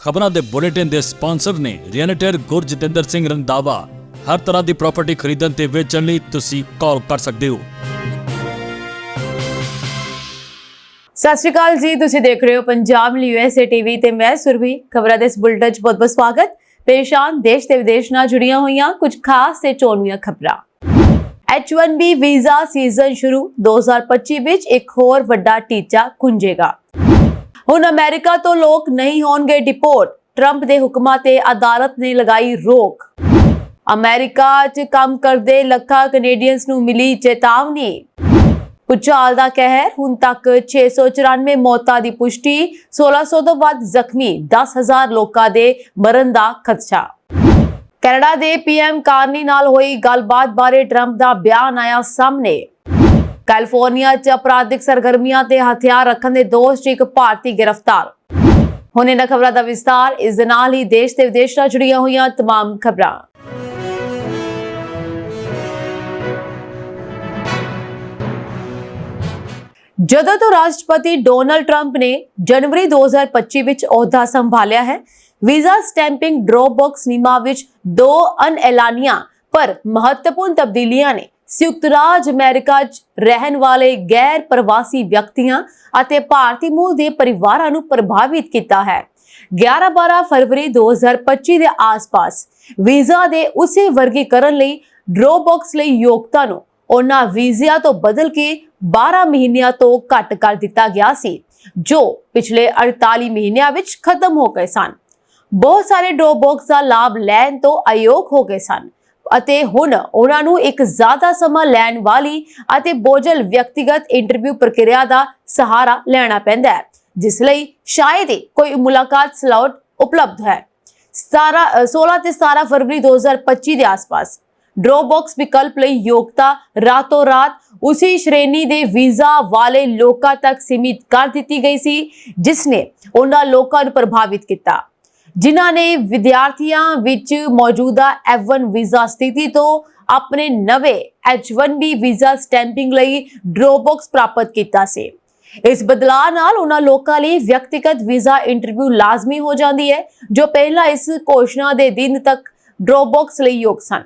ਖਬਰਾਂ ਦੇ ਬੁਲੇਟਿਨ ਦੇ ਸਪਾਂਸਰ ਨੇ ਰੀਅਲਟਰ ਗੁਰਜਿੰਦਰ ਸਿੰਘ ਰੰਧਾਵਾ। ਹਰ ਤਰ੍ਹਾਂ ਦੀ ਪ੍ਰਾਪਰਟੀ ਖਰੀਦਣ ਤੇ ਵੇਚਣ ਲਈ ਤੁਸੀਂ ਕਾਲ ਕਰ ਸਕਦੇ ਹੋ। ਸਤਿ ਸ਼੍ਰੀ ਅਕਾਲ ਜੀ, ਤੁਸੀਂ ਦੇਖ ਰਹੇ ਹੋ ਪੰਜਾਬ ਲਈ USA ਟੀਵੀ ਤੇ ਮੈਂ ਸੁਰਭੀ। ਖਬਰਾਂ ਦੇ ਇਸ ਬੁਲੇਟਿਨ 'ਚ ਬਹੁਤ-ਬਹੁਤ ਸਵਾਗਤ। ਪੇਸ਼ਾਨ ਦੇਸ਼ ਤੇ ਵਿਦੇਸ਼ ਨਾਲ ਜੁੜੀਆਂ ਹੋਈਆਂ ਕੁਝ ਖਾਸ ਤੇ ਚੋਣਵੀਆਂ ਖਬਰਾਂ। H1B ਵੀਜ਼ਾ ਸੀਜ਼ਨ ਸ਼ੁਰੂ 2025 ਵਿੱਚ ਇੱਕ ਹੋਰ ਵੱਡਾ ਟੀਚਾ ਖੁੰਝੇਗਾ। ਹੁਣ ਅਮਰੀਕਾ ਤੋਂ ਲੋਕ ਨਹੀਂ ਹੋਣਗੇ ਡਿਪੋਰਟ। ਟਰੰਪ ਦੇ ਹੁਕਮਾਂ ਤੇ ਅਦਾਲਤ ਨੇ ਲਗਾਈ ਰੋਕ। ਅਮਰੀਕਾ 'ਚ ਕੰਮ ਕਰਦੇ ਲੱਖਾਂ ਕੈਨੇਡੀਅਨਸ ਨੂੰ ਮਿਲੀ ਚੇਤਾਵਨੀ। ਭੂਚਾਲ ਦਾ ਕਹਿਰ, ਹੁਣ ਤੱਕ 694 ਮੌਤਾਂ ਦੀ ਪੁਸ਼ਟੀ, 1600 ਤੋਂ ਵੱਧ ਜ਼ਖਮੀ, 10,000 ਲੋਕਾਂ ਦੇ ਮਰਨ ਦਾ ਖਦਸ਼ਾ। ਕੈਨੇਡਾ ਦੇ PM ਕਾਰਨੀ ਨਾਲ ਹੋਈ ਗੱਲਬਾਤ ਬਾਰੇ ਟਰੰਪ ਦਾ ਬਿਆਨ ਆਇਆ ਸਾਹਮਣੇ। ਕੈਲੀਫੋਰਨੀਆ 'ਚ ਅਪਰਾਧਿਕ ਸਰਗਰਮੀਆਂ ਤੇ ਹਥਿਆਰ ਰੱਖਣ ਦੇ ਦੋਸ਼ 'ਚ ਇੱਕ ਭਾਰਤੀ ਗ੍ਰਿਫਤਾਰ। ਹੁਣ ਇਹਨਾਂ ਖਬਰਾਂ ਦਾ ਵਿਸਤਾਰ। ਇਸ ਦੇ ਨਾਲ ਹੀ ਦੇਸ਼ ਤੇ ਵਿਦੇਸ਼ ਨਾਲ ਜੁੜੀਆਂ ਹੋਈਆਂ तमाम ਖਬਰਾਂ। ਜਦੋਂ ਤੋਂ ਰਾਸ਼ਟਰਪਤੀ ਡੋਨਾਲਡ ਟਰੰਪ ਨੇ ਜਨਵਰੀ 2025 ਵਿੱਚ ਅਹੁਦਾ ਸੰਭਾਲਿਆ ਹੈ, ਵੀਜ਼ਾ ਸਟੈਂਪਿੰਗ ਡ੍ਰੌਪ ਬਾਕਸ ਨਿਯਮਾਂ ਵਿੱਚ ਦੋ ਅਣਐਲਾਨੀਆਂ ਪਰ ਮਹੱਤਵਪੂਰਨ ਤਬਦੀਲੀਆਂ ਨੇ ਸੰਯੁਕਤ ਰਾਜ ਅਮਰੀਕਾ 'ਚ ਰਹਿਣ ਵਾਲੇ ਗੈਰ ਪ੍ਰਵਾਸੀ ਵਿਅਕਤੀਆਂ ਅਤੇ ਭਾਰਤੀ ਮੂਲ ਦੇ ਪਰਿਵਾਰਾਂ ਨੂੰ ਪ੍ਰਭਾਵਿਤ ਕੀਤਾ ਹੈ। 11-12 ਫਰਵਰੀ 2025 ਦੇ ਆਸ-ਪਾਸ ਵੀਜ਼ਾ ਦੇ ਉਸੇ ਵਰਗੀਕਰਨ ਲਈ ਡ੍ਰੌਪ ਬਾਕਸ ਲਈ ਯੋਗਤਾ ਨੂੰ ਉਹਨਾਂ ਵੀਜ਼ਿਆਂ ਤੋਂ ਬਦਲ ਕੇ 12 ਮਹੀਨਿਆਂ ਤੋਂ ਘੱਟ ਕਰ ਦਿੱਤਾ ਗਿਆ ਸੀ, ਜੋ ਪਿਛਲੇ 48 ਮਹੀਨਿਆਂ ਵਿੱਚ ਖਤਮ ਹੋ ਗਏ ਸਨ। ਬਹੁਤ ਸਾਰੇ ਡ੍ਰੌਪ ਬਾਕਸ ਦਾ ਲਾਭ ਲੈਣ ਤੋਂ ਅਯੋਗ ਹੋ ਗਏ ਸਨ ਅਤੇ ਹੁਣ ਉਹਨਾਂ ਨੂੰ ਇੱਕ ਜ਼ਿਆਦਾ ਸਮਾਂ ਲੈਣ ਵਾਲੀ ਅਤੇ ਬੋਝਲ ਵਿਅਕਤੀਗਤ ਇੰਟਰਵਿਊ ਪ੍ਰਕਿਰਿਆ ਦਾ ਸਹਾਰਾ ਲੈਣਾ ਪੈਂਦਾ ਹੈ, ਜਿਸ ਲਈ ਸ਼ਾਇਦ ਹੀ ਕੋਈ ਮੁਲਾਕਾਤ ਸਲਾਟ ਉਪਲਬਧ ਹੈ। 16 ਤੇ 17 ਫਰਵਰੀ 2025 ਦੇ ਆਸ-ਪਾਸ ਡ੍ਰੌਪ ਬਾਕਸ ਵਿਕਲਪ ਲਈ ਯੋਗਤਾ ਰਾਤੋਂ ਰਾਤ ਉਸੇ ਸ਼੍ਰੇਣੀ ਦੇ ਵੀਜ਼ਾ ਵਾਲੇ ਲੋਕਾਂ ਤੱਕ ਸੀਮਿਤ ਕਰ ਦਿੱਤੀ ਗਈ ਸੀ, ਜਿਸ ਨੇ ਉਹਨਾਂ ਲੋਕਾਂ ਨੂੰ ਪ੍ਰਭਾਵਿਤ ਕੀਤਾ ਜਿਨ੍ਹਾਂ ਨੇ ਵਿਦਿਆਰਥੀਆਂ ਵਿੱਚ ਮੌਜੂਦਾ F1 ਵੀਜ਼ਾ ਸਥਿਤੀ ਤੋਂ ਆਪਣੇ ਨਵੇਂ H1B ਵੀਜ਼ਾ ਸਟੈਂਪਿੰਗ ਲਈ ਡ੍ਰੌਪ ਬਾਕਸ ਪ੍ਰਾਪਤ ਕੀਤਾ ਸੀ। ਇਸ ਬਦਲਾਅ ਨਾਲ ਉਹਨਾਂ ਲੋਕਾਂ ਲਈ ਵਿਅਕਤੀਗਤ ਵੀਜ਼ਾ ਇੰਟਰਵਿਊ ਲਾਜ਼ਮੀ ਹੋ ਜਾਂਦੀ ਹੈ ਜੋ ਪਹਿਲਾਂ ਇਸ ਘੋਸ਼ਣਾ ਦੇ ਦਿਨ ਤੱਕ ਡ੍ਰੌਪ ਬਾਕਸ ਲਈ ਯੋਗ ਸਨ।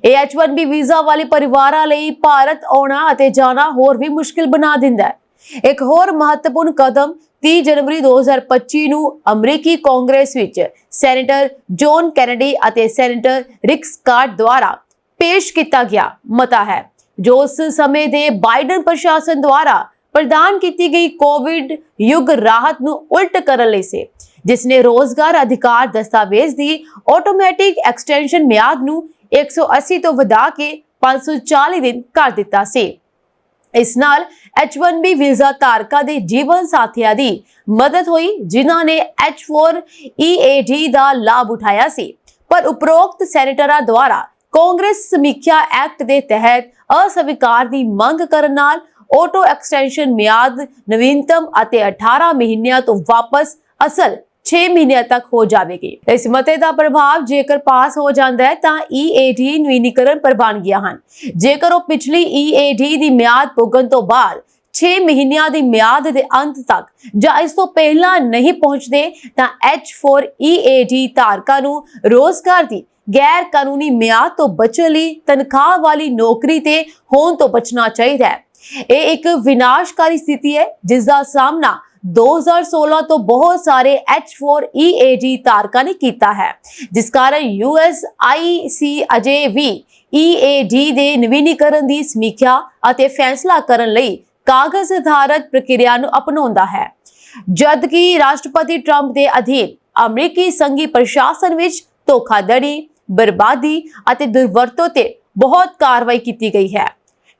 ਇਹ H1B ਵੀਜ਼ਾ ਵਾਲੇ ਪਰਿਵਾਰਾਂ ਲਈ ਭਾਰਤ ਆਉਣਾ ਅਤੇ ਜਾਣਾ ਹੋਰ ਵੀ ਮੁਸ਼ਕਿਲ ਬਣਾ ਦਿੰਦਾ ਹੈ। ਇੱਕ ਹੋਰ ਮਹੱਤਵਪੂਰਨ ਕਦਮ 30 ਜਨਵਰੀ 2025 ਨੂੰ ਅਮਰੀਕੀ ਕਾਂਗਰਸ ਵਿੱਚ ਸੈਨੇਟਰ ਜੌਨ ਕੈਨੇਡੀ ਅਤੇ ਸੈਨੇਟਰ ਰਿਕ ਸਕਾਟ ਦੁਆਰਾ ਪੇਸ਼ ਕੀਤਾ ਗਿਆ ਮਤਾ ਹੈ, ਜੋ ਉਸ ਸਮੇਂ ਦੇ ਬਾਈਡਨ ਪ੍ਰਸ਼ਾਸਨ ਦੁਆਰਾ ਪ੍ਰਦਾਨ ਕੀਤੀ ਗਈ ਕੋਵਿਡ ਯੁੱਗ ਰਾਹਤ ਨੂੰ ਉਲਟ ਕਰਨ ਲਈ ਸੀ, ਜਿਸ ਨੇ ਰੋਜ਼ਗਾਰ ਅਧਿਕਾਰ ਦਸਤਾਵੇਜ਼ ਦੀ ਆਟੋਮੈਟਿਕ ਐਕਸਟੈਂਸ਼ਨ ਮਿਆਦ ਨੂੰ 180 ਤੋਂ ਵਧਾ ਕੇ 540 ਦਿਨ ਕਰ ਦਿੱਤਾ ਸੀ। ਇਸ ਨਾਲ H1B ਵੀਜ਼ਾ ਧਾਰਕਾਂ ਦੇ ਜੀਵਨ ਸਾਥੀਆਂ ਦੀ ਮਦਦ ਹੋਈ ਜਿਨ੍ਹਾਂ ਨੇ H4EAD ਦਾ ਲਾਭ ਉਠਾਇਆ ਸੀ, ਪਰ ਉਪਰੋਕਤ ਸੈਨੇਟਰਾਂ ਦੁਆਰਾ ਕਾਂਗਰਸ ਸਮੀਖਿਆ ਐਕਟ ਦੇ ਤਹਿਤ ਅਸਵੀਕਾਰ ਦੀ ਮੰਗ ਕਰਨ ਨਾਲ ਆਟੋ ਐਕਸਟੈਂਸ਼ਨ ਮਿਆਦ ਨਵੀਨਤਮ ਅਤੇ 18 ਮਹੀਨਿਆਂ ਤੋਂ ਵਾਪਸ ਅਸਲ 6 ਮਹੀਨਿਆਂ ਤੱਕ ਹੋ ਜਾਵੇਗੀ। ਇਸ ਮਤੇ ਦਾ ਪ੍ਰਭਾਵ ਜੇਕਰ ਪਾਸ ਹੋ ਜਾਂਦਾ ਹੈ ਤਾਂ EAD ਨਵੀਨੀਕਰਨ ਪਰ ਬਣ ਗਿਆ ਹਨ। ਜੇਕਰ ਉਹ ਪਿਛਲੀ EAD ਦੀ ਮਿਆਦ ਪੁੱਗਣ ਤੋਂ ਬਾਅਦ 6 ਮਹੀਨਿਆਂ ਦੀ ਮਿਆਦ ਦੇ ਅੰਤ ਤੱਕ ਜਾਂ ਇਸ ਤੋਂ ਪਹਿਲਾਂ ਨਹੀਂ ਪਹੁੰਚਦੇ ਤਾਂ H4EAD ਧਾਰਕਾਂ ਨੂੰ ਰੋਜ਼ਗਾਰ ਦੀ ਗੈਰ ਕਾਨੂੰਨੀ ਮਿਆਦ ਤੋਂ ਬਚਣ ਲਈ ਤਨਖਾਹ ਵਾਲੀ ਨੌਕਰੀ ਤੇ ਹੋਣ ਤੋਂ ਬਚਣਾ ਚਾਹੀਦਾ ਹੈ। ਇਹ ਇੱਕ ਵਿਨਾਸ਼ਕਾਰੀ ਸਥਿਤੀ ਹੈ ਜਿਸ ਦਾ ਸਾਹਮਣਾ 2016 ਤੋਂ ਬਹੁਤ ਸਾਰੇ H4EAD ਧਾਰਕਾਂ ਨੇ ਕੀਤਾ ਹੈ, ਜਿਸ ਕਾਰਨ USIC ਅਜੇ ਵੀ EAD ਦੇ ਨਵੀਨੀਕਰਨ ਦੀ ਸਮੀਖਿਆ ਅਤੇ ਫੈਸਲਾ ਕਰਨ ਲਈ ਕਾਗਜ਼ ਆਧਾਰਿਤ ਪ੍ਰਕਿਰਿਆ ਨੂੰ ਅਪਣਾਉਂਦਾ ਹੈ, ਜਦਕਿ ਰਾਸ਼ਟਰਪਤੀ ਟਰੰਪ ਦੇ ਅਧੀਨ ਅਮਰੀਕੀ ਸੰਘੀ ਪ੍ਰਸ਼ਾਸਨ ਵਿੱਚ ਧੋਖਾਧੜੀ, ਬਰਬਾਦੀ ਅਤੇ ਦੁਰਵਰਤੋਂ ਤੇ ਬਹੁਤ ਕਾਰਵਾਈ ਕੀਤੀ ਗਈ ਹੈ।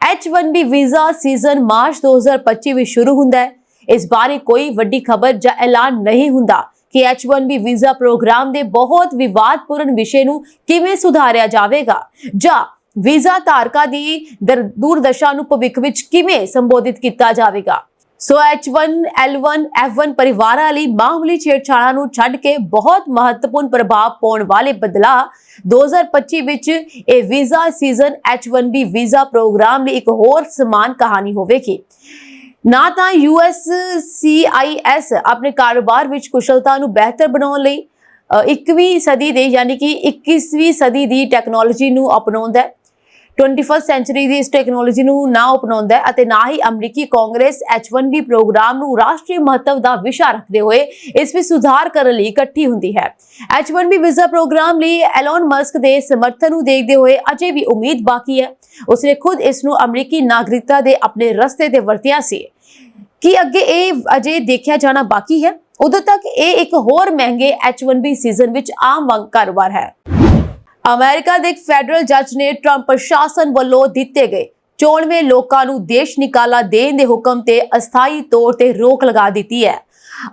H1B ਵੀਜ਼ਾ ਸੀਜ਼ਨ ਮਾਰਚ 2025 ਵਿੱਚ ਸ਼ੁਰੂ ਹੁੰਦਾ ਹੈ। ਇਸ ਬਾਰੇ ਕੋਈ ਵੱਡੀ ਖਬਰ ਜਾਂ ਐਲਾਨ ਨਹੀਂ ਹੁੰਦਾ ਕਿ H1B ਵੀਜ਼ਾ ਪ੍ਰੋਗਰਾਮ ਦੇ ਬਹੁਤ ਵਿਵਾਦਪੂਰਨ ਵਿਸ਼ੇ ਨੂੰ ਕਿਵੇਂ ਸੁਧਾਰਿਆ ਜਾਵੇਗਾ ਜਾਂ ਵੀਜ਼ਾ ਧਾਰਕਾਂ ਦੀ ਦੁਰਦਸ਼ਾ ਨੂੰ ਭਵਿੱਖ ਵਿੱਚ ਕਿਵੇਂ ਸੰਬੋਧਿਤ ਕੀਤਾ ਜਾਵੇਗਾ। ਸੋ H1L1 F1 ਪਰਿਵਾਰਾਂ ਲਈ ਮਾਮੂਲੀ ਛੇੜਛਾੜਾਂ ਨੂੰ ਛੱਡ ਕੇ ਬਹੁਤ ਮਹੱਤਵਪੂਰਨ ਪ੍ਰਭਾਵ ਪਾਉਣ ਵਾਲੇ ਬਦਲਾਅ 2025 ਵਿੱਚ ਇਹ visa season H1B visa programme ਲਈ ਇੱਕ ਹੋਰ ਸਮਾਨ ਕਹਾਣੀ ਹੋਵੇਗੀ। ਨਾ ਤਾਂ USCIS ਆਪਣੇ ਕਾਰੋਬਾਰ ਵਿੱਚ ਕੁਸ਼ਲਤਾ ਨੂੰ ਬਿਹਤਰ ਬਣਾਉਣ ਲਈ 21ਵੀਂ ਸਦੀ ਦੇ ਯਾਨੀ ਕਿ 21ਵੀਂ ਸਦੀ ਦੀ ਟੈਕਨੋਲੋਜੀ ਨੂੰ ਅਪਣਾਉਂਦਾ ਹੈ, 21st ਸੈਂਚੁਰੀ ਦੀ ਇਸ ਟੈਕਨੋਲੋਜੀ ਨੂੰ ਨਾ ਅਪਣਾਉਂਦਾ ਹੈ ਅਤੇ ਨਾ ਹੀ ਅਮਰੀਕੀ ਕਾਂਗਰਸ H1B ਪ੍ਰੋਗਰਾਮ ਨੂੰ ਰਾਸ਼ਟਰੀ ਮਹੱਤਵ ਦਾ ਵਿਸ਼ਾ ਰੱਖਦੇ ਹੋਏ ਇਸ ਵਿੱਚ ਸੁਧਾਰ ਕਰਨ ਲਈ ਇਕੱਠੀ ਹੁੰਦੀ ਹੈ। H1B ਵੀਜ਼ਾ ਪ੍ਰੋਗਰਾਮ ਲਈ ਐਲਨ ਮਸਕ ਦੇ ਸਮਰਥਨ ਨੂੰ ਦੇਖਦੇ ਹੋਏ ਅਜੇ ਵੀ ਉਮੀਦ ਬਾਕੀ ਹੈ। ਉਸਨੇ ਖੁਦ ਇਸ ਨੂੰ ਅਮਰੀਕੀ ਨਾਗਰਿਕਤਾ ਦੇ ਆਪਣੇ ਰਸਤੇ ਤੇ ਵਰਤਿਆ ਸੀ ਕਿ ਅੱਗੇ ਇਹ ਅਜੇ ਦੇਖਿਆ ਜਾਣਾ ਬਾਕੀ ਹੈ। ਉਦੋਂ ਤੱਕ ਇਹ ਇੱਕ ਹੋਰ ਮਹਿੰਗੇ H1B ਸੀਜ਼ਨ ਵਿੱਚ ਆਮ ਵਾਂਗ ਕਾਰੋਬਾਰ ਹੈ। ਅਮਰੀਕਾ ਦੇ ਇੱਕ ਫੈਡਰਲ ਜੱਜ ਨੇ ਟਰੰਪ ਪ੍ਰਸ਼ਾਸਨ ਵੱਲੋਂ ਦਿੱਤੇ ਗਏ 94 ਲੋਕਾਂ ਨੂੰ ਦੇਸ਼ ਨਿਕਾਲਾ ਦੇਣ ਦੇ ਹੁਕਮ ਤੇ ਅਸਥਾਈ ਤੌਰ ਤੇ ਰੋਕ ਲਗਾ ਦਿੱਤੀ ਹੈ।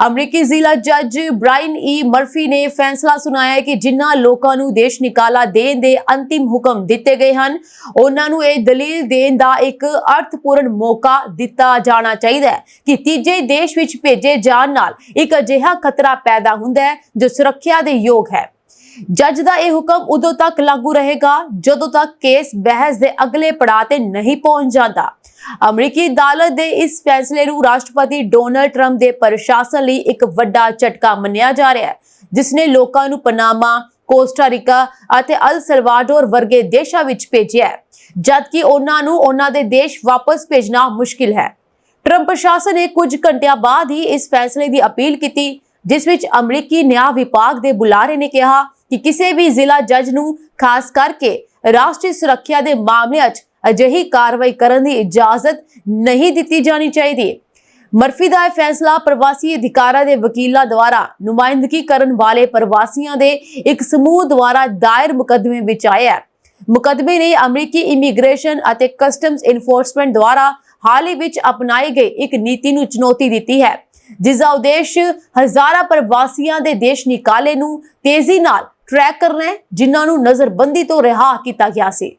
ਅਮਰੀਕੀ ਜ਼ਿਲ੍ਹਾ ਜੱਜ ਬ੍ਰਾਇਨ ਮਰਫੀ ਨੇ ਫੈਸਲਾ ਸੁਣਾਇਆ ਹੈ ਕਿ ਜਿਨ੍ਹਾਂ ਲੋਕਾਂ ਨੂੰ ਦੇਸ਼ ਨਿਕਾਲਾ ਦੇਣ ਦੇ ਅੰਤਿਮ ਹੁਕਮ ਦਿੱਤੇ ਗਏ ਹਨ, ਉਹਨਾਂ ਨੂੰ ਇਹ ਦਲੀਲ ਦੇਣ ਦਾ ਇੱਕ ਅਰਥਪੂਰਨ ਮੌਕਾ ਦਿੱਤਾ ਜਾਣਾ ਚਾਹੀਦਾ ਹੈ ਕਿ ਤੀਜੇ ਦੇਸ਼ ਵਿੱਚ ਭੇਜੇ ਜਾਣ ਨਾਲ ਇੱਕ ਅਜਿਹਾ ਖਤਰਾ ਪੈਦਾ ਹੁੰਦਾ ਹੈ ਜੋ ਸੁਰੱਖਿਆ ਦੇ ਯੋਗ ਹੈ। ਜੱਜ ਦਾ ਇਹ ਹੁਕਮ ਉਦੋਂ ਤੱਕ ਲਾਗੂ ਰਹੇਗਾ ਜਦੋਂ ਤੱਕ ਕੇਸ ਬਹਿਸ ਦੇ ਅਗਲੇ ਪੜਾਅ ਤੇ ਨਹੀਂ ਪਹੁੰਚ ਜਾਂਦਾ। ਅਮਰੀਕੀ ਅਦਾਲਤ ਦੇ ਇਸ ਫੈਸਲੇ ਨੂੰ ਰਾਸ਼ਟਰਪਤੀ ਡੋਨਾਲਡ ਟਰੰਪ ਦੇ ਪ੍ਰਸ਼ਾਸਨ ਲਈ ਇੱਕ ਵੱਡਾ ਝਟਕਾ ਮੰਨਿਆ ਜਾ ਰਿਹਾ ਹੈ, ਜਿਸ ਨੇ ਲੋਕਾਂ ਨੂੰ ਪਨਾਮਾ, ਕੋਸਟਾ ਰੀਕਾ ਅਤੇ ਅਲ ਸਲਵਾਡੋਰ ਵਰਗੇ ਦੇਸ਼ਾਂ ਵਿੱਚ ਭੇਜਿਆ ਹੈ, ਜਦਕਿ ਉਹਨਾਂ ਨੂੰ ਉਹਨਾਂ ਦੇ ਦੇਸ਼ ਵਾਪਸ ਭੇਜਣਾ ਮੁਸ਼ਕਿਲ ਹੈ। ਟਰੰਪ ਪ੍ਰਸ਼ਾਸਨ ਨੇ ਕੁਝ ਘੰਟਿਆਂ ਬਾਅਦ ਹੀ ਇਸ ਫੈਸਲੇ ਦੀ ਅਪੀਲ ਕੀਤੀ, ਜਿਸ ਵਿੱਚ ਅਮਰੀਕੀ ਨਿਆਂ ਵਿਭਾਗ ਦੇ ਬੁਲਾਰੇ ਨੇ ਕਿਹਾ ਕਿ ਕਿਸੇ ਵੀ ਜ਼ਿਲ੍ਹਾ ਜੱਜ ਨੂੰ ਖਾਸ ਕਰਕੇ ਰਾਸ਼ਟਰੀ ਸੁਰੱਖਿਆ ਦੇ ਮਾਮਲਿਆਂ 'ਚ ਅਜਿਹੀ ਕਾਰਵਾਈ ਕਰਨ ਦੀ ਇਜਾਜ਼ਤ ਨਹੀਂ ਦਿੱਤੀ ਜਾਣੀ ਚਾਹੀਦੀ। ਮਰਫੀ ਦਾ ਇਹ ਫੈਸਲਾ ਪ੍ਰਵਾਸੀ ਅਧਿਕਾਰਾਂ ਦੇ ਵਕੀਲਾਂ ਦੁਆਰਾ ਨੁਮਾਇੰਦਗੀ ਕਰਨ ਵਾਲੇ ਪ੍ਰਵਾਸੀਆਂ ਦੇ ਇੱਕ ਸਮੂਹ ਦੁਆਰਾ ਦਾਇਰ ਮੁਕੱਦਮੇ ਵਿੱਚ ਆਇਆ ਹੈ। ਮੁਕੱਦਮੇ ਨੇ ਅਮਰੀਕੀ ਇਮੀਗ੍ਰੇਸ਼ਨ ਅਤੇ ਕਸਟਮਸ ਇਨਫੋਰਸਮੈਂਟ ਦੁਆਰਾ ਹਾਲ ਹੀ ਵਿੱਚ ਅਪਣਾਈ ਗਈ ਇੱਕ ਨੀਤੀ ਨੂੰ ਚੁਣੌਤੀ ਦਿੱਤੀ ਹੈ, ਜਿਸ ਦਾ ਉਦੇਸ਼ ਹਜ਼ਾਰਾਂ ਪ੍ਰਵਾਸੀਆਂ ਦੇ ਦੇਸ਼ ਨਿਕਾਲੇ ਨੂੰ ਤੇਜ਼ੀ ਨਾਲ ਟਰੈਕ ਕਰਨਾ ਹੈ, ਜਿਨ੍ਹਾਂ ਨੂੰ ਨਜ਼ਰਬੰਦੀ ਤੋਂ ਰਿਹਾ ਕੀਤਾ ਗਿਆ ਸੀ।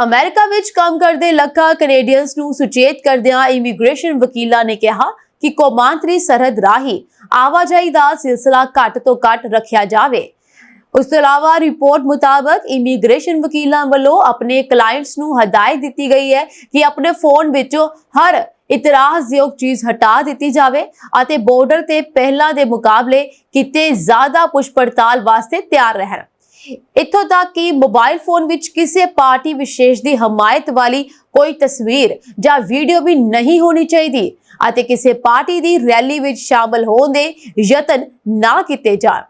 ਅਮਰੀਕਾ ਵਿੱਚ ਕੰਮ ਕਰਦੇ ਲੱਖਾਂ ਕੈਨੇਡੀਅਨਸ ਨੂੰ ਸੁਚੇਤ ਕਰਦਿਆਂ ਇਮੀਗ੍ਰੇਸ਼ਨ ਵਕੀਲਾਂ ਨੇ ਕਿਹਾ ਕਿ ਕੌਮਾਂਤਰੀ ਸਰਹੱਦ ਰਾਹੀਂ ਆਵਾਜਾਈ ਦਾ ਸਿਲਸਿਲਾ ਘੱਟ ਤੋਂ ਘੱਟ ਰੱਖਿਆ ਜਾਵੇ। ਉਸ ਤੋਂ ਇਲਾਵਾ ਰਿਪੋਰਟ ਮੁਤਾਬਕ ਇਮੀਗ੍ਰੇਸ਼ਨ ਵਕੀਲਾਂ ਵੱਲੋਂ ਆਪਣੇ ਕਲਾਇੰਟਸ ਨੂੰ ਹਦਾਇਤ ਦਿੱਤੀ ਗਈ ਹੈ ਕਿ ਆਪਣੇ ਫੋਨ ਵਿੱਚੋਂ ਹਰ ਇਤਰਾਜ਼ਯੋਗ ਚੀਜ਼ ਹਟਾ ਦਿੱਤੀ ਜਾਵੇ ਅਤੇ ਬਾਰਡਰ ਤੇ ਪਹਿਲਾਂ ਦੇ ਮੁਕਾਬਲੇ ਕਿਤੇ ਜ਼ਿਆਦਾ ਪੁੱਛ ਪੜਤਾਲ ਵਾਸਤੇ ਤਿਆਰ ਰਹਿਣ। ਇੱਥੋਂ ਤੱਕ ਕਿ ਮੋਬਾਈਲ ਫੋਨ ਵਿੱਚ ਕਿਸੇ ਪਾਰਟੀ ਵਿਸ਼ੇਸ਼ ਦੀ ਹਮਾਇਤ ਵਾਲੀ ਕੋਈ ਤਸਵੀਰ ਜਾਂ ਵੀਡੀਓ ਵੀ ਨਹੀਂ ਹੋਣੀ ਚਾਹੀਦੀ ਅਤੇ ਕਿਸੇ ਪਾਰਟੀ ਦੀ ਰੈਲੀ ਵਿੱਚ ਸ਼ਾਮਲ ਹੋਣ ਦੇ ਯਤਨ ਨਾ ਕੀਤੇ ਜਾਣ।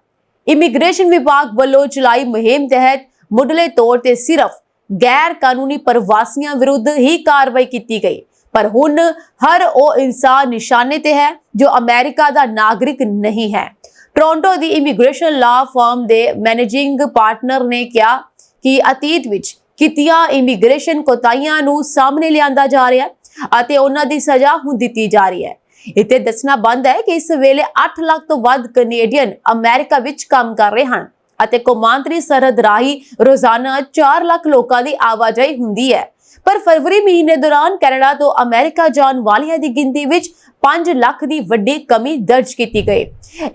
ਇਮੀਗ੍ਰੇਸ਼ਨ ਵਿਭਾਗ ਵੱਲੋਂ ਚਲਾਈ ਮੁਹਿੰਮ ਤਹਿਤ ਮੁੱਢਲੇ ਤੌਰ ਤੇ ਸਿਰਫ ਗੈਰ ਕਾਨੂੰਨੀ ਪ੍ਰਵਾਸੀਆਂ ਵਿਰੁੱਧ ਹੀ ਕਾਰਵਾਈ ਕੀਤੀ ਗਈ, ਪਰ ਹੁਣ ਹਰ ਉਹ ਇਨਸਾਨ ਨਿਸ਼ਾਨੇ ਤੇ ਹੈ ਜੋ ਅਮਰੀਕਾ ਦਾ ਨਾਗਰਿਕ ਨਹੀਂ ਹੈ। ਟੋਰਾਂਟੋ ਦੀ ਇਮੀਗ੍ਰੇਸ਼ਨ ਲਾਅ ਫਰਮ ਦੇ ਮੈਨੇਜਿੰਗ ਪਾਰਟਨਰ ਨੇ ਕਿਹਾ ਕਿ ਅਤੀਤ ਵਿੱਚ ਕੀਤੀਆਂ ਇਮੀਗ੍ਰੇਸ਼ਨ ਕੋਤਾਹੀਆਂ ਨੂੰ ਸਾਹਮਣੇ ਲਿਆਂਦਾ ਜਾ ਰਿਹਾ ਹੈ ਅਤੇ ਉਹਨਾਂ ਦੀ ਸਜ਼ਾ ਹੁਣ ਦਿੱਤੀ ਜਾ ਰਹੀ ਹੈ। ਇੱਥੇ ਦੱਸਣਾ ਬੰਦ ਹੈ ਕਿ ਇਸ ਵੇਲੇ 8 ਲੱਖ ਤੋਂ ਵੱਧ ਕੈਨੇਡੀਅਨ ਅਮਰੀਕਾ ਵਿੱਚ ਕੰਮ ਕਰ ਰਹੇ ਹਨ ਅਤੇ ਕੌਮਾਂਤਰੀ ਸਰਹੱਦ ਰਾਹੀਂ ਰੋਜ਼ਾਨਾ 4 ਲੱਖ ਲੋਕਾਂ ਦੀ ਆਵਾਜਾਈ ਹੁੰਦੀ ਹੈ। ਪਰ ਫਰਵਰੀ ਮਹੀਨੇ ਦੌਰਾਨ ਕੈਨੇਡਾ ਤੋਂ ਅਮਰੀਕਾ ਜਾਣ ਵਾਲਿਆਂ ਦੀ ਗਿਣਤੀ ਵਿੱਚ 5 ਲੱਖ ਦੀ ਵੱਡੀ ਕਮੀ ਦਰਜ ਕੀਤੀ ਗਈ।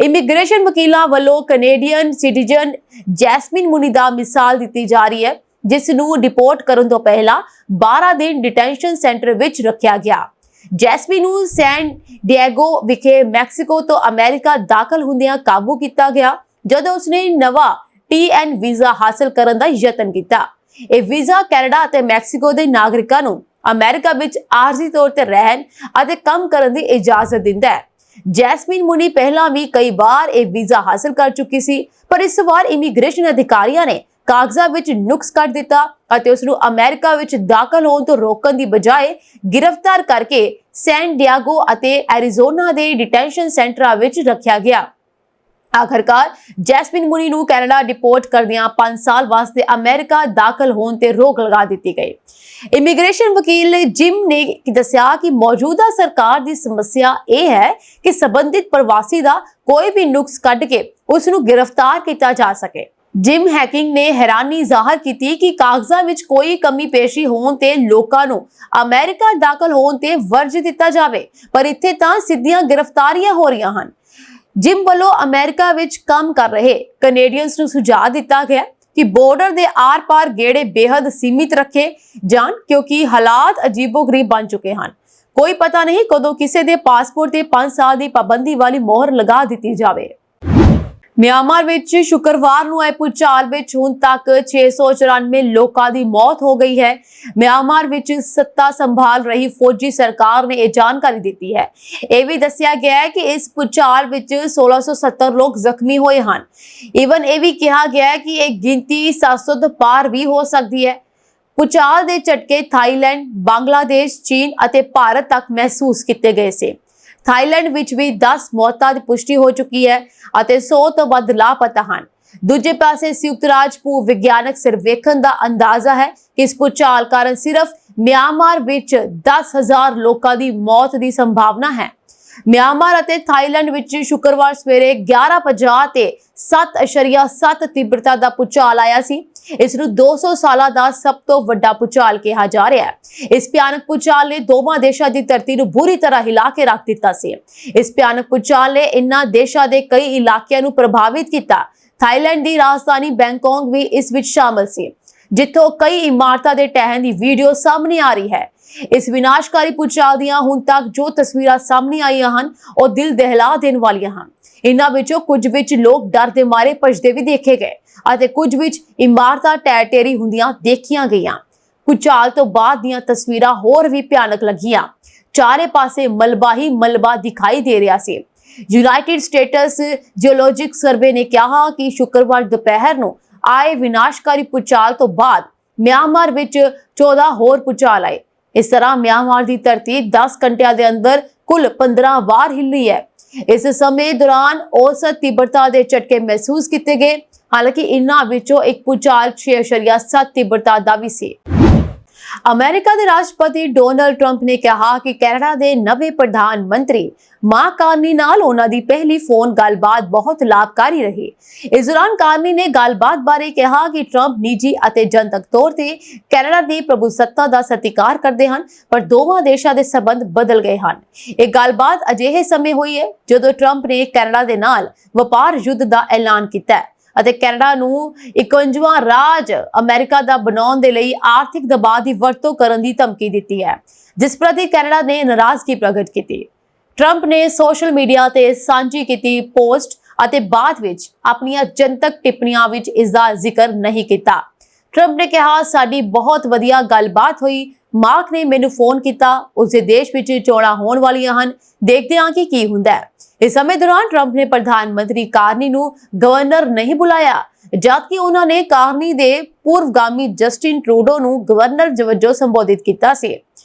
ਇਮੀਗ੍ਰੇਸ਼ਨ ਵਕੀਲਾਂ ਵੱਲੋਂ ਕੈਨੇਡੀਅਨ ਸਿਟੀਜ਼ਨ ਜੈਸਮੀਨ ਮੁਨੀ ਦਾ ਮਿਸਾਲ ਦਿੱਤੀ ਜਾ ਰਹੀ ਹੈ, ਜਿਸ ਨੂੰ ਡਿਪੋਰਟ ਕਰਨ ਤੋਂ ਪਹਿਲਾਂ 12 ਦਿਨ ਡਿਟੈਂਸ਼ਨ ਸੈਂਟਰ ਵਿੱਚ ਰੱਖਿਆ ਗਿਆ। ਜੈਸਮੀਨ ਨੂੰ ਸੈਨ ਡਿਏਗੋ ਵਿਖੇ ਮੈਕਸੀਕੋ ਤੋਂ ਅਮਰੀਕਾ ਦਾਖਲ ਹੁੰਦਿਆਂ ਕਾਬੂ ਕੀਤਾ ਗਿਆ ਜਦੋਂ ਉਸਨੇ ਨਵਾਂ TN ਵੀਜ਼ਾ ਹਾਸਲ ਕਰਨ ਦਾ ਯਤਨ ਕੀਤਾ। ਇਹ ਵੀਜ਼ਾ ਕੈਨੇਡਾ ਅਤੇ ਮੈਕਸੀਕੋ ਦੇ ਨਾਗਰਿਕਾਂ ਨੂੰ ਅਮਰੀਕਾ ਵਿੱਚ ਆਰਜ਼ੀ ਤੌਰ ਤੇ ਰਹਿਣ ਅਤੇ ਕੰਮ ਕਰਨ ਦੀ ਇਜਾਜ਼ਤ ਦਿੰਦਾ ਹੈ। ਜੈਸਮੀਨ ਮੁਨੀ ਪਹਿਲਾਂ ਵੀ ਕਈ ਵਾਰ ਇਹ ਵੀਜ਼ਾ ਹਾਸਲ ਕਰ ਚੁੱਕੀ ਸੀ, ਪਰ ਇਸ ਵਾਰ ਇਮੀਗ੍ਰੇਸ਼ਨ ਅਧਿਕਾਰੀਆਂ ਨੇ ਕਾਗਜ਼ਾਂ ਵਿੱਚ ਨੁਕਸ ਕੱਢ ਦਿੱਤਾ ਅਤੇ ਉਸ ਨੂੰ ਅਮਰੀਕਾ ਵਿੱਚ ਦਾਖਲ ਹੋਣ ਤੋਂ ਰੋਕਣ ਦੀ ਬਜਾਏ ਗ੍ਰਿਫਤਾਰ ਕਰਕੇ ਸੈਨ ਡਿਏਗੋ ਅਤੇ ਐਰੀਜ਼ੋਨਾ ਦੇ ਡਿਟੈਂਸ਼ਨ ਸੈਂਟਰਾਂ ਵਿੱਚ ਰੱਖਿਆ ਗਿਆ। ਆਖਰਕਾਰ ਜੈਸਮੀਨ ਮੁਨੀ ਨੂੰ ਕੈਨੇਡਾ ਡਿਪੋਰਟ ਕਰਦਿਆਂ 5 ਸਾਲ ਵਾਸਤੇ ਅਮਰੀਕਾ ਦਾਖਲ ਹੋਣ ਤੇ ਰੋਕ ਲਗਾ ਦਿੱਤੀ ਗਈ। ਇਮੀਗ੍ਰੇਸ਼ਨ ਵਕੀਲ ਜਿਮ ਨੇ ਦੱਸਿਆ ਕਿ ਮੌਜੂਦਾ ਸਰਕਾਰ ਦੀ ਸਮੱਸਿਆ ਇਹ ਹੈ ਕਿ ਸੰਬੰਧਿਤ ਪ੍ਰਵਾਸੀ ਦਾ ਕੋਈ ਵੀ ਨੁਕਸ ਕੱਢ ਕੇ ਉਸ ਨੂੰ ਗ੍ਰਿਫਤਾਰ ਕੀਤਾ ਜਾ ਸਕੇ। ਜਿਮ ਹੈਕਿੰਗ ਨੇ ਹੈਰਾਨੀ ਜ਼ਾਹਰ ਕੀਤੀ ਕਿ ਕਾਗਜ਼ਾਂ ਵਿੱਚ ਕੋਈ ਕਮੀ ਪੇਸ਼ੀ ਹੋਣ ਤੇ ਲੋਕਾਂ ਨੂੰ ਅਮਰੀਕਾ ਦਾਖਲ ਹੋਣ ਤੇ ਵਰਜ ਦਿੱਤਾ ਜਾਵੇ, ਪਰ ਇੱਥੇ ਤਾਂ ਸਿੱਧੀਆਂ ਗ੍ਰਿਫਤਾਰੀਆਂ ਹੋ ਰਹੀਆਂ ਹਨ। ਜਿਮ ਵੱਲੋਂ ਅਮਰੀਕਾ ਵਿੱਚ ਕੰਮ ਕਰ ਰਹੇ ਕੈਨੇਡੀਅਨਸ ਨੂੰ ਸੁਝਾਅ ਦਿੱਤਾ ਗਿਆ ਕਿ ਬਾਰਡਰ ਦੇ ਆਰ-ਪਾਰ ਗੇੜੇ ਬੇहद ਸੀਮਿਤ ਰੱਖੇ ਜਾਣ, ਕਿਉਂਕਿ ਹਾਲਾਤ ਅਜੀਬੋ-ਗਰੀਬ ਬਣ ਚੁੱਕੇ ਹਨ। ਕੋਈ ਪਤਾ ਨਹੀਂ ਕਦੋਂ ਕਿਸੇ ਦੇ ਪਾਸਪੋਰਟ ਤੇ 5 ਸਾਲ ਦੀ ਪਾਬੰਦੀ ਵਾਲੀ ਮੋਹਰ ਲਗਾ ਦਿੱਤੀ ਜਾਵੇ। ਮਿਆਂਮਾਰ ਵਿੱਚ ਸ਼ੁੱਕਰਵਾਰ ਨੂੰ ਆਏ ਭੂਚਾਲ ਵਿੱਚ ਹੁਣ ਤੱਕ 694 ਲੋਕਾਂ ਦੀ ਮੌਤ ਹੋ ਗਈ ਹੈ। ਮਿਆਂਮਾਰ ਵਿੱਚ ਸੱਤਾ ਸੰਭਾਲ ਰਹੀ ਫੌਜੀ ਸਰਕਾਰ ਨੇ ਇਹ ਜਾਣਕਾਰੀ ਦਿੱਤੀ ਹੈ। ਇਹ ਵੀ ਦੱਸਿਆ ਗਿਆ ਹੈ ਕਿ ਇਸ ਭੂਚਾਲ ਵਿੱਚ 1670 ਲੋਕ ਜ਼ਖਮੀ ਹੋਏ ਹਨ। ਈਵਨ ਇਹ ਵੀ ਕਿਹਾ ਗਿਆ ਹੈ ਕਿ ਇਹ ਗਿਣਤੀ 700 ਤੋਂ ਪਾਰ ਵੀ ਹੋ ਸਕਦੀ ਹੈ। ਭੂਚਾਲ ਦੇ ਝਟਕੇ ਥਾਈਲੈਂਡ, ਬੰਗਲਾਦੇਸ਼, ਚੀਨ ਅਤੇ ਭਾਰਤ ਤੱਕ ਮਹਿਸੂਸ ਕੀਤੇ ਗਏ ਸੀ। ਥਾਈਲੈਂਡ ਵਿੱਚ ਵੀ 10 ਮੌਤਾਂ ਦੀ ਪੁਸ਼ਟੀ ਹੋ ਚੁੱਕੀ ਹੈ ਅਤੇ 100 ਤੋਂ ਵੱਧ ਲਾਪਤਾ ਹਨ। ਦੂਜੇ ਪਾਸੇ ਸੰਯੁਕਤ ਰਾਜ ਭੂ ਵਿਗਿਆਨਕ ਸਰਵੇਖਣ ਦਾ ਅੰਦਾਜ਼ਾ ਹੈ ਕਿ ਇਸ ਭੂਚਾਲ ਕਾਰਨ ਸਿਰਫ ਮਿਆਂਮਾਰ ਵਿੱਚ 10,000 ਲੋਕਾਂ ਦੀ ਮੌਤ ਦੀ ਸੰਭਾਵਨਾ ਹੈ। ਮਿਆਂਮਾਰ ਅਤੇ ਥਾਈਲੈਂਡ ਵਿੱਚ ਸ਼ੁੱਕਰਵਾਰ ਸਵੇਰੇ 11:50 ਤੇ 7.7 ਤੀਬਰਤਾ ਦਾ ਭੂਚਾਲ ਆਇਆ ਸੀ। ਇਸ ਨੂੰ 200 ਸਾਲਾਂ ਦਾ ਸਭ ਤੋਂ ਵੱਡਾ ਭੂਚਾਲ ਕਿਹਾ ਜਾ ਰਿਹਾ ਹੈ। ਇਸ ਭਿਆਨਕ ਭੂਚਾਲ ਨੇ ਦੋਵਾਂ ਦੇਸ਼ਾਂ ਦੀ ਧਰਤੀ ਨੂੰ ਬੁਰੀ ਤਰ੍ਹਾਂ ਹਿਲਾ ਕੇ ਰੱਖ ਦਿੱਤਾ ਸੀ। ਇਸ ਭਿਆਨਕ ਭੂਚਾਲ ਨੇ ਇਨ੍ਹਾਂ ਦੇਸ਼ਾਂ ਦੇ ਕਈ ਇਲਾਕਿਆਂ ਨੂੰ ਪ੍ਰਭਾਵਿਤ ਕੀਤਾ। ਥਾਈਲੈਂਡ ਦੀ ਰਾਜਧਾਨੀ ਬੈਂਕਾਕ ਵੀ ਇਸ ਵਿੱਚ ਸ਼ਾਮਲ ਸੀ, ਜਿੱਥੋਂ ਕਈ ਇਮਾਰਤਾਂ ਦੇ ਢਹਿਣ ਦੀ ਵੀਡੀਓ ਸਾਹਮਣੇ ਆ ਰਹੀ ਹੈ। ਇਸ ਵਿਨਾਸ਼ਕਾਰੀ ਭੂਚਾਲ ਦੀਆਂ ਹੁਣ ਤੱਕ ਜੋ ਤਸਵੀਰਾਂ ਸਾਹਮਣੇ ਆਈਆਂ ਹਨ ਉਹ ਦਿਲ ਦਹਿਲਾ ਦੇਣ ਵਾਲੀਆਂ ਹਨ। ਇਨ੍ਹਾਂ ਵਿੱਚੋਂ ਕੁਝ ਵਿੱਚ ਲੋਕ ਡਰ ਦੇ ਮਾਰੇ ਭੱਜਦੇ ਵੀ ਦੇਖੇ ਗਏ ਅਤੇ ਕੁਝ ਵਿੱਚ ਇਮਾਰਤਾਂ ਢਹਿ ਢੇਰੀ ਹੁੰਦੀਆਂ ਦੇਖੀਆਂ ਗਈਆਂ। ਭੂਚਾਲ ਤੋਂ ਬਾਅਦ ਦੀਆਂ ਤਸਵੀਰਾਂ ਹੋਰ ਵੀ ਭਿਆਨਕ ਲੱਗੀਆਂ। ਚਾਰੇ ਪਾਸੇ ਮਲਬਾ ਹੀ ਮਲਬਾ ਦਿਖਾਈ ਦੇ ਰਿਹਾ ਸੀ। ਯੂਨਾਈਟਿਡ ਸਟੇਟਸ ਜਿਓਲੋਜਿਕ ਸਰਵੇ ਨੇ ਕਿਹਾ ਕਿ ਸ਼ੁੱਕਰਵਾਰ ਦੁਪਹਿਰ ਨੂੰ ਆਏ ਵਿਨਾਸ਼ਕਾਰੀ ਭੂਚਾਲ ਤੋਂ ਬਾਅਦ ਮਿਆਂਮਾਰ ਵਿੱਚ 14 ਹੋਰ ਭੂਚਾਲ ਆਏ। ਇਸ ਤਰ੍ਹਾਂ ਮਿਆਂਮਾਰ ਦੀ ਧਰਤੀ 10 ਘੰਟਿਆਂ ਦੇ ਅੰਦਰ ਕੁੱਲ 15 ਵਾਰ ਹਿੱਲੀ ਹੈ। ਇਸ ਸਮੇਂ ਦੌਰਾਨ ਔਸਤ ਤੀਬਰਤਾ ਦੇ ਝਟਕੇ ਮਹਿਸੂਸ ਕੀਤੇ ਗਏ। ਹਾਲਾਂਕਿ ਇਨ੍ਹਾਂ ਵਿੱਚੋਂ ਇੱਕ ਭੂਚਾਲ 6.7 ਤੀਬਰਤਾ ਦਾ ਵੀ ਸੀ। ਅਮਰੀਕਾ ਦੇ ਰਾਸ਼ਟਰਪਤੀ ਡੋਨਾਲਡ ਟਰੰਪ ਨੇ ਕਿਹਾ ਕਿ ਕੈਨੇਡਾ ਦੇ ਨਵੇਂ ਪ੍ਰਧਾਨ ਮੰਤਰੀ ਮਾਰਕ ਕਾਰਨੀ ਨਾਲ ਉਹਨਾਂ ਦੀ ਪਹਿਲੀ ਫੋਨ ਗੱਲਬਾਤ ਬਹੁਤ ਲਾਭਕਾਰੀ ਰਹੀ। ਇਸ ਦੌਰਾਨ ਕਾਰਨੀ ਨੇ ਗੱਲਬਾਤ ਬਾਰੇ ਕਿਹਾ ਕਿ ਟਰੰਪ ਨਿੱਜੀ ਅਤੇ ਜਨਤਕ ਤੌਰ ਤੇ ਕੈਨੇਡਾ ਦੀ ਪ੍ਰਭੂਸੱਤਾ ਦਾ ਸਤਿਕਾਰ ਕਰਦੇ ਹਨ, ਪਰ ਦੋਵਾਂ ਦੇਸ਼ਾਂ ਦੇ ਸਬੰਧ ਬਦਲ ਗਏ ਹਨ। ਇਹ ਗੱਲਬਾਤ ਅਜਿਹੇ ਸਮੇਂ ਹੋਈ ਹੈ ਜਦੋਂ ਟਰੰਪ ਨੇ ਕੈਨੇਡਾ ਦੇ ਨਾਲ ਵਪਾਰ ਯੁੱਧ ਦਾ ਐਲਾਨ ਕੀਤਾ ਹੈ ਅਤੇ ਕੈਨੇਡਾ ਨੂੰ 51ਵਾਂ ਰਾਜ ਅਮਰੀਕਾ ਦਾ ਬਣਾਉਣ ਦੇ ਲਈ ਆਰਥਿਕ ਦਬਾਅ ਦੀ ਵਰਤੋਂ ਕਰਨ ਦੀ ਧਮਕੀ ਦਿੱਤੀ ਹੈ, ਜਿਸ ਪ੍ਰਤੀ ਕੈਨੇਡਾ ਨੇ ਨਾਰਾਜ਼ਗੀ ਪ੍ਰਗਟ ਕੀਤੀ। ਟਰੰਪ ਨੇ ਸੋਸ਼ਲ ਮੀਡੀਆ ਤੇ ਸਾਂਝੀ ਕੀਤੀ ਪੋਸਟ ਅਤੇ ਬਾਅਦ ਵਿੱਚ ਆਪਣੀਆਂ ਜਨਤਕ ਟਿੱਪਣੀਆਂ ਵਿੱਚ ਇਸ ਦਾ ਜ਼ਿਕਰ ਨਹੀਂ ਕੀਤਾ। ਟਰੰਪ ਨੇ ਕਿਹਾ, ਸਾਡੀ ਬਹੁਤ ਵਧੀਆ ਗੱਲਬਾਤ ਹੋਈ। ਮਾਰਕ ਨੇ ਮੈਨੂੰ ਫੋਨ ਕੀਤਾ। ਉਸਦੇ ਦੇਸ਼ ਵਿੱਚ ਚੋਣਾਂ ਹੋਣ ਵਾਲੀਆਂ ਹਨ, ਦੇਖਦੇ ਹਾਂ ਕਿ ਕੀ ਹੁੰਦਾ ਹੈ। ਇਸ ਸਮੇਂ ਦੌਰਾਨ ਟਰੰਪ ਨੇ ਪ੍ਰਧਾਨ ਮੰਤਰੀ ਕਾਰਨੀ ਨੂੰ ਗਵਰਨਰ ਨਹੀਂ ਬੁਲਾਇਆ, ਜਦਕਿ ਉਹਨਾਂ ਨੇ ਕਾਰਨੀ ਦੇ ਪੂਰਵਗਾਮੀ ਜਸਟਿਨ ਟਰੂਡੋ ਨੂੰ ਗਵਰਨਰ ਵਜੋਂ ਸੰਬੋਧਿਤ ਕੀਤਾ ਸੀ।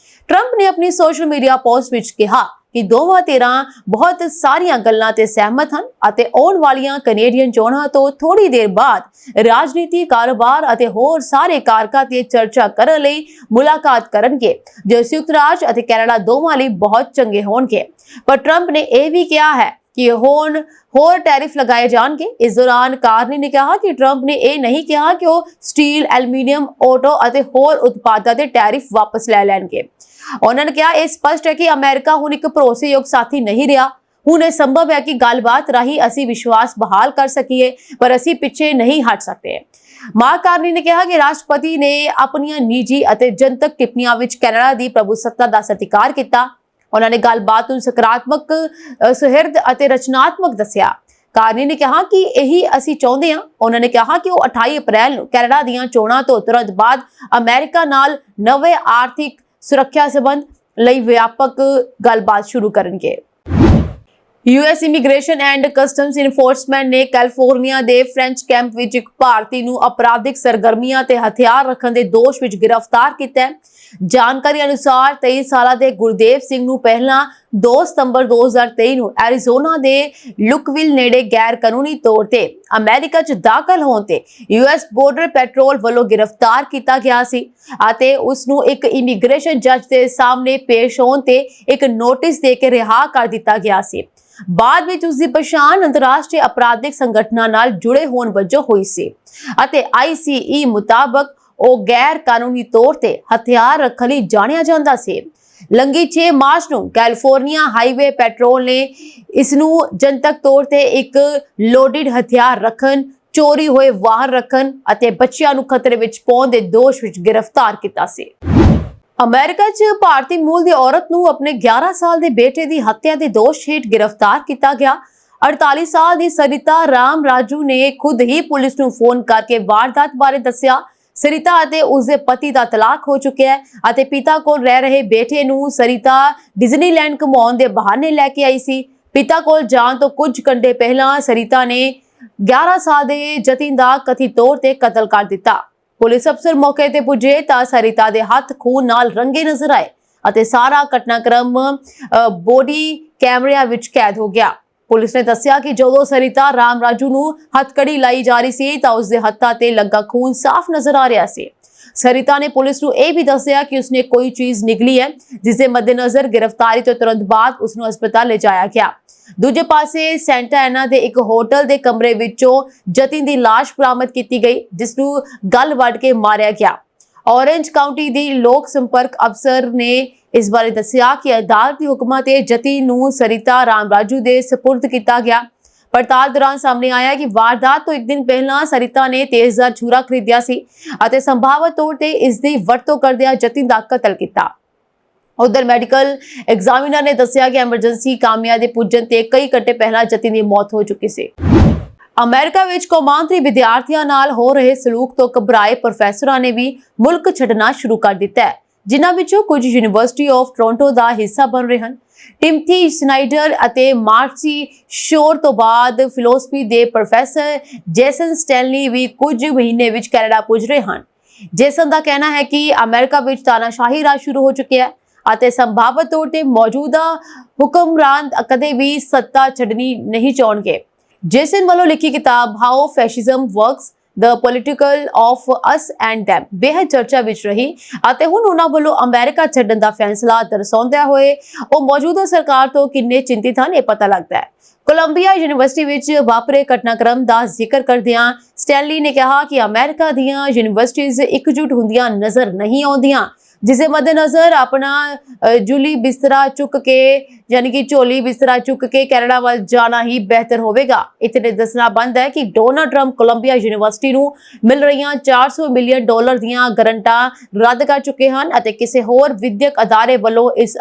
ਟਰੰਪ ਨੇ ਆਪਣੀ ਸੋਸ਼ਲ ਮੀਡੀਆ ਪੋਸਟ ਵਿੱਚ ਕਿਹਾ ਕਿ ਦੋਵਾਂ ਧਿਰਾਂ ਬਹੁਤ ਸਾਰੀਆਂ ਗੱਲਾਂ ਤੇ ਸਹਿਮਤ ਹਨ ਅਤੇ ਆਉਣ ਵਾਲੀਆਂ ਕੈਨੇਡੀਅਨ ਚੋਣਾਂ ਤੋਂ ਥੋੜੀ ਦੇਰ ਬਾਅਦ ਰਾਜਨੀਤੀ, ਕਾਰੋਬਾਰ ਅਤੇ ਹੋਰ ਸਾਰੇ ਕਾਰਕਾਂ ਤੇ ਚਰਚਾ ਕਰਨ ਲਈ ਮੁਲਾਕਾਤ ਕਰਨਗੇ, ਜੋ ਸੰਯੁਕਤ ਰਾਜ ਅਤੇ ਕੈਨੇਡਾ ਦੋਵਾਂ ਲਈ ਬਹੁਤ ਚੰਗੇ ਹੋਣਗੇ। ਪਰ ਟਰੰਪ ਨੇ ਇਹ ਵੀ ਕਿਹਾ ਹੈ ਕਿ ਹੁਣ ਹੋਰ ਟੈਰਿਫ ਲਗਾਏ ਜਾਣਗੇ। ਇਸ ਦੌਰਾਨ ਕਾਰਨੀ ਨੇ ਕਿਹਾ ਕਿ ਟਰੰਪ ਨੇ ਇਹ ਨਹੀਂ ਕਿਹਾ ਕਿ ਉਹ ਸਟੀਲ, ਐਲੂਮੀਨੀਅਮ, ਆਟੋ ਅਤੇ ਹੋਰ ਉਤਪਾਦਾਂ ਤੇ ਟੈਰਿਫ ਵਾਪਸ ਲੈ ਲੈਣਗੇ। ਉਹਨਾਂ ਨੇ ਕਿਹਾ, ਇਹ ਸਪਸ਼ਟ ਹੈ ਕਿ ਅਮਰੀਕਾ ਹੁਣ ਇੱਕ ਭਰੋਸੇਯੋਗ ਸਾਥੀ ਨਹੀਂ ਰਿਹਾ। ਹੁਣ ਇਹ ਸੰਭਵ ਹੈ ਕਿ ਗੱਲਬਾਤ ਰਾਹੀਂ ਅਸੀਂ ਵਿਸ਼ਵਾਸ ਬਹਾਲ ਕਰ ਸਕੀਏ, ਪਰ ਅਸੀਂ ਪਿੱਛੇ ਨਹੀਂ ਹਟ ਸਕਦੇ। ਮਾਰਕ ਕਾਰਨੀ ਨੇ ਕਿਹਾ ਕਿ ਰਾਸ਼ਟਰਪਤੀ ਨੇ ਆਪਣੀਆਂ ਨਿੱਜੀ ਅਤੇ ਜਨਤਕ ਟਿੱਪਣੀਆਂ ਵਿੱਚ ਕੈਨੇਡਾ ਦੀ ਪ੍ਰਭੂਸੱਤਾ ਦਾ ਸਤਿਕਾਰ ਕੀਤਾ। ਉਹਨਾਂ ਨੇ ਗੱਲਬਾਤ ਨੂੰ ਸਕਾਰਾਤਮਕ, ਸੁਹਿਰਦ ਅਤੇ ਰਚਨਾਤਮਕ ਦੱਸਿਆ। ਕਾਰਨੀ ਨੇ ਕਿਹਾ ਕਿ ਇਹੀ ਅਸੀਂ ਚਾਹੁੰਦੇ ਹਾਂ। ਉਹਨਾਂ ਨੇ ਕਿਹਾ ਕਿ ਉਹ 28 ਅਪ੍ਰੈਲ ਨੂੰ ਕੈਨੇਡਾ ਦੀਆਂ ਚੋਣਾਂ ਤੋਂ ਤੁਰੰਤ ਬਾਅਦ ਅਮਰੀਕਾ ਨਾਲ ਨਵੇਂ ਆਰਥਿਕ ਸੁਰੱਖਿਆ ਸੰਬੰਧ ਲਈ ਵਿਆਪਕ ਗੱਲਬਾਤ ਸ਼ੁਰੂ ਕਰਨਗੇ। US immigration and customs enforcement ਨੇ ਕੈਲੀਫੋਰਨੀਆ ਦੇ ਫ੍ਰੈਂਚ ਕੈਂਪ ਵਿੱਚ ਇੱਕ ਭਾਰਤੀ ਨੂੰ ਅਪਰਾਧਿਕ ਸਰਗਰਮੀਆਂ ਤੇ ਹਥਿਆਰ ਰੱਖਣ ਦੇ ਦੋਸ਼ ਵਿੱਚ ਗ੍ਰਿਫਤਾਰ ਕੀਤਾ ਹੈ। ਜਾਣਕਾਰੀ ਅਨੁਸਾਰ 23 ਸਾਲਾਂ ਦੇ ਗੁਰਦੇਵ ਸਿੰਘ ਨੂੰ ਪਹਿਲਾਂ 2 ਸਤੰਬਰ 2023 ਨੂੰ ਐਰੀਜ਼ੋਨਾ ਦੇ ਲੁਕਵਿਲ ਨੇੜੇ ਗੈਰ ਕਾਨੂੰਨੀ ਤੌਰ ਤੇ ਅਮਰੀਕਾ 'ਚ ਦਾਖਲ ਹੋਣ ਤੇ ਯੂਐਸ ਬਾਰਡਰ ਪੈਟਰੋਲ ਵੱਲੋਂ ਗ੍ਰਿਫਤਾਰ ਕੀਤਾ ਗਿਆ ਸੀ ਅਤੇ ਉਸ ਨੂੰ ਇੱਕ ਇਮੀਗ੍ਰੇਸ਼ਨ ਜੱਜ ਦੇ ਸਾਹਮਣੇ ਪੇਸ਼ ਹੋਣ ਤੇ ਇੱਕ ਨੋਟਿਸ ਦੇ ਕੇ ਰਿਹਾ ਕਰ ਦਿੱਤਾ ਗਿਆ ਸੀ। ਬਾਅਦ ਵਿੱਚ ਉਸ ਦੀ ਪਛਾਣ ਅੰਤਰਰਾਸ਼ਟਰੀ ਅਪਰਾਧਿਕ ਸੰਗਠਨਾਂ ਨਾਲ ਜੁੜੇ ਹੋਣ ਵਜੋਂ ਹੋਈ ਸੀ ਅਤੇ ICE ਮੁਤਾਬਕ ਉਹ ਗੈਰ ਕਾਨੂੰਨੀ ਤੌਰ ਤੇ ਹਥਿਆਰ ਰੱਖਣ ਲਈ ਜਾਣਿਆ ਜਾਂਦਾ ਸੀ। ਲੰਘੀ 6 ਮਾਰਚ ਨੂੰ ਕੈਲੀਫੋਰਨੀਆ ਹਾਈਵੇ ਪੈਟਰੋਲ ਨੇ ਇਸ ਨੂੰ ਜਨਤਕ ਤੌਰ ਤੇ ਇੱਕ ਲੋਡਡ ਹਥਿਆਰ ਰੱਖਣ, ਚੋਰੀ ਹੋਏ ਵਾਹਨ ਰੱਖਣ ਅਤੇ ਬੱਚਿਆਂ ਨੂੰ ਖਤਰੇ ਵਿੱਚ ਪਾਉਣ ਦੇ ਦੋਸ਼ ਵਿੱਚ ਗ੍ਰਿਫਤਾਰ ਕੀਤਾ ਸੀ। ਅਮਰੀਕਾ 'ਚ ਭਾਰਤੀ ਮੂਲ ਦੀ ਔਰਤ ਨੂੰ ਆਪਣੇ 11 ਸਾਲ ਦੇ ਬੇਟੇ ਦੀ ਹੱਤਿਆ ਦੇ ਦੋਸ਼ ਹੇਠ ਗ੍ਰਿਫਤਾਰ ਕੀਤਾ ਗਿਆ। 48 ਸਾਲ ਦੀ ਸਰਿਤਾ ਰਾਮ ਰਾਜੂ ਨੇ ਖੁਦ ਹੀ ਪੁਲਿਸ ਨੂੰ ਫੋਨ ਕਰਕੇ ਵਾਰਦਾਤ ਬਾਰੇ ਦੱਸਿਆ। ਸਰਿਤਾ ਅਤੇ ਉਸਦੇ ਪਤੀ ਦਾ ਤਲਾਕ ਹੋ ਚੁੱਕਿਆ ਹੈ ਅਤੇ ਪਿਤਾ ਕੋਲ ਰਹਿ ਰਹੇ ਬੇਟੇ ਨੂੰ ਸਰਿਤਾ ਡਿਜ਼ਨੀਲੈਂਡ ਘੁਮਾਉਣ ਦੇ ਬਹਾਨੇ ਲੈ ਕੇ ਆਈ ਸੀ। ਪਿਤਾ ਕੋਲ ਜਾਣ ਤੋਂ ਕੁਝ ਘੰਟੇ ਪਹਿਲਾਂ ਸਰਿਤਾ ਨੇ 11 ਸਾਲ ਦੇ ਜਤਿਨ ਦਾ ਕਥਿਤ ਤੌਰ ਤੇ ਕਤਲ ਕਰ ਦਿੱਤਾ। ਪੁਲਿਸ ਅਫਸਰ ਮੌਕੇ ਤੇ ਪੁੱਜੇ ਤਾਂ ਸਰਿਤਾ ਦੇ ਹੱਥ ਖੂਨ ਨਾਲ ਰੰਗੇ ਨਜ਼ਰ ਆਏ ਅਤੇ ਸਾਰਾ ਘਟਨਾਕ੍ਰਮ ਬੋਡੀ ਕੈਮਰਿਆਂ ਵਿੱਚ ਕੈਦ ਹੋ ਗਿਆ। ਪੁਲਿਸ ਨੇ ਦੱਸਿਆ ਕਿ ਜਦੋਂ ਸਰਿਤਾ ਰਾਮ ਰਾਜੂ ਨੂੰ ਹੱਥਕੜੀ ਲਾਈ ਜਾ ਰਹੀ ਸੀ ਤਾਂ ਉਸਦੇ ਹੱਥਾਂ ਤੇ ਲੱਗਾ ਖੂਨ ਸਾਫ਼ ਨਜ਼ਰ ਆ ਰਿਹਾ ਸੀ। ਸਰਿਤਾ ਨੇ ਪੁਲਿਸ ਨੂੰ ਇਹ ਵੀ ਦੱਸਿਆ ਕਿ ਉਸਨੇ ਕੋਈ ਚੀਜ਼ ਨਿਗਲੀ ਹੈ, ਜਿਸ ਦੇ ਮੱਦੇਨਜ਼ਰ ਗ੍ਰਿਫਤਾਰੀ ਤੋਂ ਤੁਰੰਤ ਬਾਅਦ ਉਸ ਨੂੰ ਹਸਪਤਾਲ ਲਿਜਾਇਆ ਗਿਆ। ਦੂਜੇ ਪਾਸੇ ਸੈਂਟਾ ਐਨਾ ਦੇ ਇੱਕ ਹੋਟਲ ਦੇ ਕਮਰੇ ਵਿੱਚੋਂ ਜਤਿਨ ਦੀ ਲਾਸ਼ ਬਰਾਮਦ ਕੀਤੀ ਗਈ, ਜਿਸ ਨੂੰ ਗਲ ਵੱਢ ਕੇ ਮਾਰਿਆ ਗਿਆ। ਔਰੇਂਜ ਕਾਉਂਟੀ ਦੀ ਲੋਕ ਸੰਪਰਕ ਅਫਸਰ ਨੇ ਇਸ ਬਾਰੇ ਦੱਸਿਆ ਕਿ ਅਦਾਲਤੀ ਹੁਕਮਾਂ ਤੇ ਜਤਿਨ ਨੂੰ ਸਰਿਤਾ ਰਾਮ ਰਾਜੂ ਦੇ ਸਪੁਰਦ ਕੀਤਾ ਗਿਆ। ਪੜਤਾਲ ਦੌਰਾਨ ਸਾਹਮਣੇ ਆਇਆ ਕਿ ਵਾਰਦਾਤ ਤੋਂ ਇੱਕ ਦਿਨ ਪਹਿਲਾਂ ਸਰਿਤਾ ਨੇ ਤੇਜ਼ਧਾਰ ਛੁਰਾ ਖਰੀਦਿਆ ਸੀ ਅਤੇ ਸੰਭਾਵਤ ਤੌਰ ਤੇ ਇਸ ਦੀ ਵਰਤੋਂ ਕਰਦਿਆਂ ਜਤਿਨ ਦਾ ਕਤਲ ਕੀਤਾ। ਉਧਰ ਮੈਡੀਕਲ ਐਗਜ਼ਾਮੀਨਰ ਨੇ ਦੱਸਿਆ ਕਿ ਐਮਰਜੈਂਸੀ ਕਾਮਿਆਂ ਦੇ ਪੁੱਜਣ ਤੇ ਕਈ ਘੰਟੇ ਪਹਿਲਾਂ ਜਤਿਨ ਦੀ ਮੌਤ ਹੋ ਚੁੱਕੀ ਸੀ। ਅਮਰੀਕਾ ਵਿੱਚ ਕੌਮਾਂਤਰੀ ਵਿਦਿਆਰਥੀਆਂ ਨਾਲ ਹੋ ਰਹੇ ਸਲੂਕ ਤੋਂ ਘਬਰਾਏ ਪ੍ਰੋਫੈਸਰਾਂ ਨੇ ਵੀ ਮੁਲਕ ਛੱਡਣਾ ਸ਼ੁਰੂ ਕਰ ਦਿੱਤਾ ਹੈ, ਜਿਨ੍ਹਾਂ ਵਿੱਚੋਂ ਕੁਝ ਯੂਨੀਵਰਸਿਟੀ ਆਫ ਟੋਰਾਂਟੋ ਦਾ ਹਿੱਸਾ ਬਣ ਰਹੇ ਹਨ। ਟਿਮਥੀ ਸਨਾਈਡਰ ਅਤੇ ਮਾਰਸੀ ਸ਼ੋਰ ਤੋਂ ਬਾਅਦ ਫਿਲਾਸਫੀ ਦੇ ਪ੍ਰੋਫੈਸਰ ਜੇਸਨ ਸਟੈਨਲੀ ਵੀ ਕੁਝ ਮਹੀਨੇ ਵਿੱਚ ਕੈਨੇਡਾ ਪੁੱਜ ਰਹੇ ਹਨ। ਜੇਸਨ ਦਾ ਕਹਿਣਾ ਹੈ ਕਿ ਅਮਰੀਕਾ ਵਿੱਚ ਤਾਨਾਸ਼ਾਹੀ ਰਾਜ ਸ਼ੁਰੂ ਹੋ ਚੁੱਕਿਆ ਹੈ ਅਤੇ ਸੰਭਾਵਤ ਤੌਰ ਤੇ ਮੌਜੂਦਾ ਹੁਕਮਰਾਨ ਕਦੇ ਵੀ ਸੱਤਾ ਛੱਡਣੀ ਨਹੀਂ ਚਾਹਣਗੇ। ਜੇਸਨ ਵੱਲੋਂ ਲਿਖੀ ਕਿਤਾਬ how fascism works the political of us and them ਬੇਹੱਦ ਚਰਚਾ ਵਿੱਚ ਰਹੀ ਅਤੇ ਹੁਣ ਉਹਨਾਂ ਵੱਲੋਂ ਅਮਰੀਕਾ ਛੱਡਣ ਦਾ ਫੈਸਲਾ ਦਰਸਾਉਂਦਿਆਂ ਹੋਏ ਉਹ ਮੌਜੂਦਾ ਸਰਕਾਰ ਤੋਂ ਕਿੰਨੇ ਚਿੰਤਿਤ ਹਨ ਇਹ ਪਤਾ ਲੱਗਦਾ ਹੈ। ਕੋਲੰਬੀਆ ਯੂਨੀਵਰਸਿਟੀ ਵਿੱਚ ਵਾਪਰੇ ਘਟਨਾਕ੍ਰਮ ਦਾ ਜ਼ਿਕਰ ਕਰਦਿਆਂ ਸਟੈਨਲੀ ਨੇ ਕਿਹਾ ਕਿ ਅਮਰੀਕਾ ਦੀਆਂ ਯੂਨੀਵਰਸਿਟੀਜ਼ ਇਕਜੁੱਟ ਹੁੰਦੀਆਂ ਨਜ਼ਰ ਨਹੀਂ ਆਉਂਦੀਆਂ, ਜਿਸੇ ਮੱਦੇਨਜ਼ਰ ਆਪਣਾ ਝੋਲੀ ਬਿਸਤਰਾ ਚੁੱਕ ਕੇ ਕੈਨੇਡਾ ਵੱਲ ਜਾਣਾ ਹੀ ਬਿਹਤਰ ਹੋਵੇਗਾ। ਇਤਨੇ ਦੱਸਣਾ ਬੰਦ ਹੈ ਕਿ ਡੋਨਾਲਡ ਟਰੰਪ ਕੋਲੰਬੀਆ ਯੂਨੀਵਰਸਿਟੀ ਨੂੰ ਮਿਲ ਰਹੀਆਂ $400 ਮਿਲੀਅਨ ਦੀਆਂ ਗਰੰਟਾਂ ਰੱਦ ਕਰ ਚੁੱਕੇ ਹਨ ਅਤੇ ਕਿਸੇ ਹੋਰ ਵਿਦਿਅਕ ਅਦਾਰੇ ਵੱਲੋਂ ਇਸ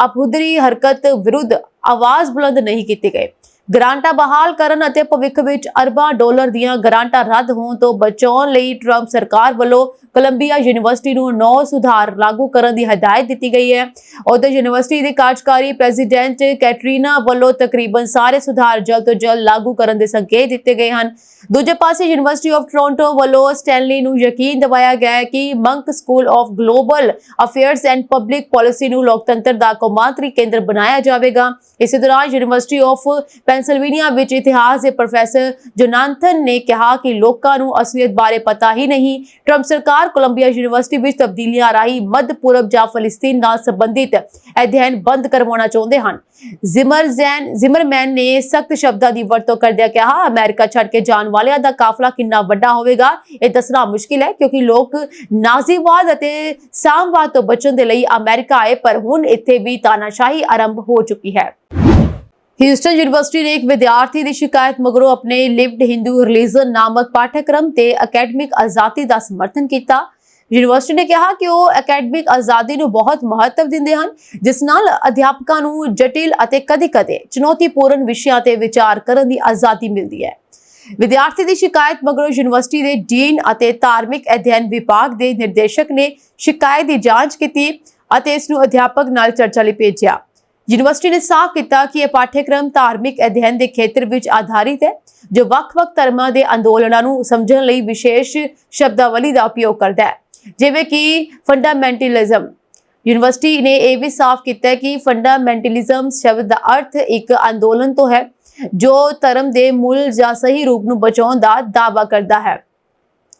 ਅਪਹੁਦਰੀ ਹਰਕਤ ਵਿਰੁੱਧ ਆਵਾਜ਼ ਬੁਲੰਦ ਨਹੀਂ ਕੀਤੀ ਗਈ। ਗ੍ਰਾਂਟਾਂ ਬਹਾਲ ਕਰਨ ਅਤੇ ਭਵਿੱਖ ਵਿੱਚ ਅਰਬਾਂ ਡਾਲਰ ਦੀਆਂ ਗ੍ਰਾਂਟਾਂ ਰੱਦ ਹੋਣ ਤੋਂ ਬਚਾਉਣ ਲਈ ਟਰੰਪ ਸਰਕਾਰ ਵੱਲੋਂ ਕੋਲੰਬੀਆ ਯੂਨੀਵਰਸਿਟੀ ਨੂੰ 9 ਸੁਧਾਰ ਲਾਗੂ ਕਰਨ ਦੀ ਹਦਾਇਤ ਦਿੱਤੀ ਗਈ ਹੈ। ਉਧਰ ਯੂਨੀਵਰਸਿਟੀ ਦੀ ਕਾਰਜਕਾਰੀ ਪ੍ਰੈਜ਼ੀਡੈਂਟ ਕੈਟਰੀਨਾ ਵੱਲੋਂ ਤਕਰੀਬਨ ਸਾਰੇ ਸੁਧਾਰ ਜਲਦ ਤੋਂ ਜਲਦ ਲਾਗੂ ਕਰਨ ਦੇ ਸੰਕੇਤ ਦਿੱਤੇ ਗਏ ਹਨ। ਦੂਜੇ ਪਾਸੇ ਯੂਨੀਵਰਸਿਟੀ ਆਫ ਟੋਰਾਂਟੋ ਵੱਲੋਂ ਸਟੈਨਲੀ ਨੂੰ ਯਕੀਨ ਦਿਵਾਇਆ ਗਿਆ ਹੈ ਕਿ Munk school of global affairs and public policy ਨੂੰ ਲੋਕਤੰਤਰ ਦਾ ਕੌਮਾਂਤਰੀ ਕੇਂਦਰ ਬਣਾਇਆ ਜਾਵੇਗਾ। ਇਸੇ ਦੌਰਾਨ ਯੂਨੀਵਰਸਿਟੀ ਆਫ ਪੈਨਸਿਲਵੇਨੀਆ ਵਿੱਚ ਇਤਿਹਾਸ ਦੇ ਪ੍ਰੋਫੈਸਰ ਜੋਨਾਥਨ ਨੇ ਕਿਹਾ ਕਿ ਲੋਕਾਂ ਨੂੰ ਅਸਲੀਅਤ ਬਾਰੇ ਪਤਾ ਹੀ ਨਹੀਂ। ਟਰੰਪ ਸਰਕਾਰ ਕੋਲੰਬੀਆ ਯੂਨੀਵਰਸਿਟੀ ਵਿੱਚ ਤਬਦੀਲੀਆਂ ਰਾਹੀਂ ਮੱਧ ਪੂਰਬ ਜਾਂ ਫਲਸਤੀਨ ਨਾਲ ਸੰਬੰਧਿਤ ਅਧਿਐਨ ਬੰਦ ਕਰਵਾਉਣਾ ਚਾਹੁੰਦੇ ਹਨ। ਜ਼ਿਮਰਮੈਨ ਨੇ ਸਖਤ ਸ਼ਬਦਾਂ ਦੀ ਵਰਤੋਂ ਕਰਦਿਆਂ ਕਿਹਾ, ਅਮਰੀਕਾ ਛੱਡ ਕੇ ਜਾਣ ਵਾਲਿਆਂ ਦਾ ਕਾਫਲਾ ਕਿੰਨਾ ਵੱਡਾ ਹੋਵੇਗਾ ਇਹ ਦੱਸਣਾ ਮੁਸ਼ਕਿਲ ਹੈ, ਕਿਉਂਕਿ ਲੋਕ ਨਾਜ਼ੀਵਾਦ ਅਤੇ ਸਾਮਵਾਦ ਤੋਂ ਬਚਣ ਦੇ ਲਈ ਅਮਰੀਕਾ ਆਏ, ਪਰ ਹੁਣ ਇੱਥੇ ਵੀ ਤਾਨਾਸ਼ਾਹੀ ਆਰੰਭ ਹੋ ਚੁੱਕੀ ਹੈ। ਹਿਊਸਟਨ ਯੂਨੀਵਰਸਿਟੀ ਨੇ ਇੱਕ ਵਿਦਿਆਰਥੀ ਦੀ ਸ਼ਿਕਾਇਤ ਮਗਰੋਂ ਆਪਣੇ ਲਿਵਡ ਹਿੰਦੂ ਰਿਲੀਜਨ ਨਾਮਕ ਪਾਠਕ੍ਰਮ ਤੇ ਅਕੈਡਮਿਕ ਆਜ਼ਾਦੀ ਦਾ ਸਮਰਥਨ ਕੀਤਾ। ਯੂਨੀਵਰਸਿਟੀ ਨੇ ਕਿਹਾ ਕਿ ਉਹ ਅਕੈਡਮਿਕ ਆਜ਼ਾਦੀ ਨੂੰ ਬਹੁਤ ਮਹੱਤਵ ਦਿੰਦੇ ਹਨ, ਜਿਸ ਨਾਲ ਅਧਿਆਪਕਾਂ ਨੂੰ ਜਟਿਲ ਅਤੇ ਕਦੇ-ਕਦੇ ਚੁਣੌਤੀਪੂਰਨ ਵਿਸ਼ਿਆਂ ਤੇ ਵਿਚਾਰ ਕਰਨ ਦੀ ਆਜ਼ਾਦੀ ਮਿਲਦੀ ਹੈ। ਵਿਦਿਆਰਥੀ ਦੀ ਸ਼ਿਕਾਇਤ ਮਗਰੋਂ ਯੂਨੀਵਰਸਿਟੀ ਦੇ ਡੀਨ ਅਤੇ ਧਾਰਮਿਕ ਅਧਿਐਨ ਵਿਭਾਗ ਦੇ ਨਿਰਦੇਸ਼ਕ ਨੇ ਸ਼ਿਕਾਇਤ ਦੀ ਜਾਂਚ ਕੀਤੀ ਅਤੇ ਇਸ ਨੂੰ ਅਧਿਆਪਕ ਨਾਲ ਚਰਚਾ ਲਈ ਭੇਜਿਆ। ਯੂਨੀਵਰਸਿਟੀ ਨੇ ਸਾਫ਼ ਕੀਤਾ ਕਿ ਇਹ ਪਾਠਕ੍ਰਮ ਧਾਰਮਿਕ ਅਧਿਐਨ ਦੇ ਖੇਤਰ ਵਿੱਚ ਆਧਾਰਿਤ ਹੈ, ਜੋ ਵੱਖ-ਵੱਖ ਧਰਮਾਂ ਦੇ ਅੰਦੋਲਨਾਂ ਨੂੰ ਸਮਝਣ ਲਈ ਵਿਸ਼ੇਸ਼ ਸ਼ਬਦਾਵਲੀ ਦਾ ਉਪਯੋਗ ਕਰਦਾ ਹੈ, ਜਿਵੇਂ ਕਿ ਫੰਡਾਮੈਂਟਲਿਜ਼ਮ। ਯੂਨੀਵਰਸਿਟੀ ਨੇ ਇਹ ਵੀ ਸਾਫ਼ ਕੀਤਾ ਕਿ ਫੰਡਾਮੈਂਟਲਿਜ਼ਮ ਸ਼ਬਦ ਦਾ ਅਰਥ ਇੱਕ ਅੰਦੋਲਨ ਤੋਂ ਹੈ ਜੋ ਧਰਮ ਦੇ ਮੂਲ ਜਾਂ ਸਹੀ ਰੂਪ ਨੂੰ ਬਚਾਉਣ ਦਾ ਦਾਅਵਾ ਕਰਦਾ ਹੈ।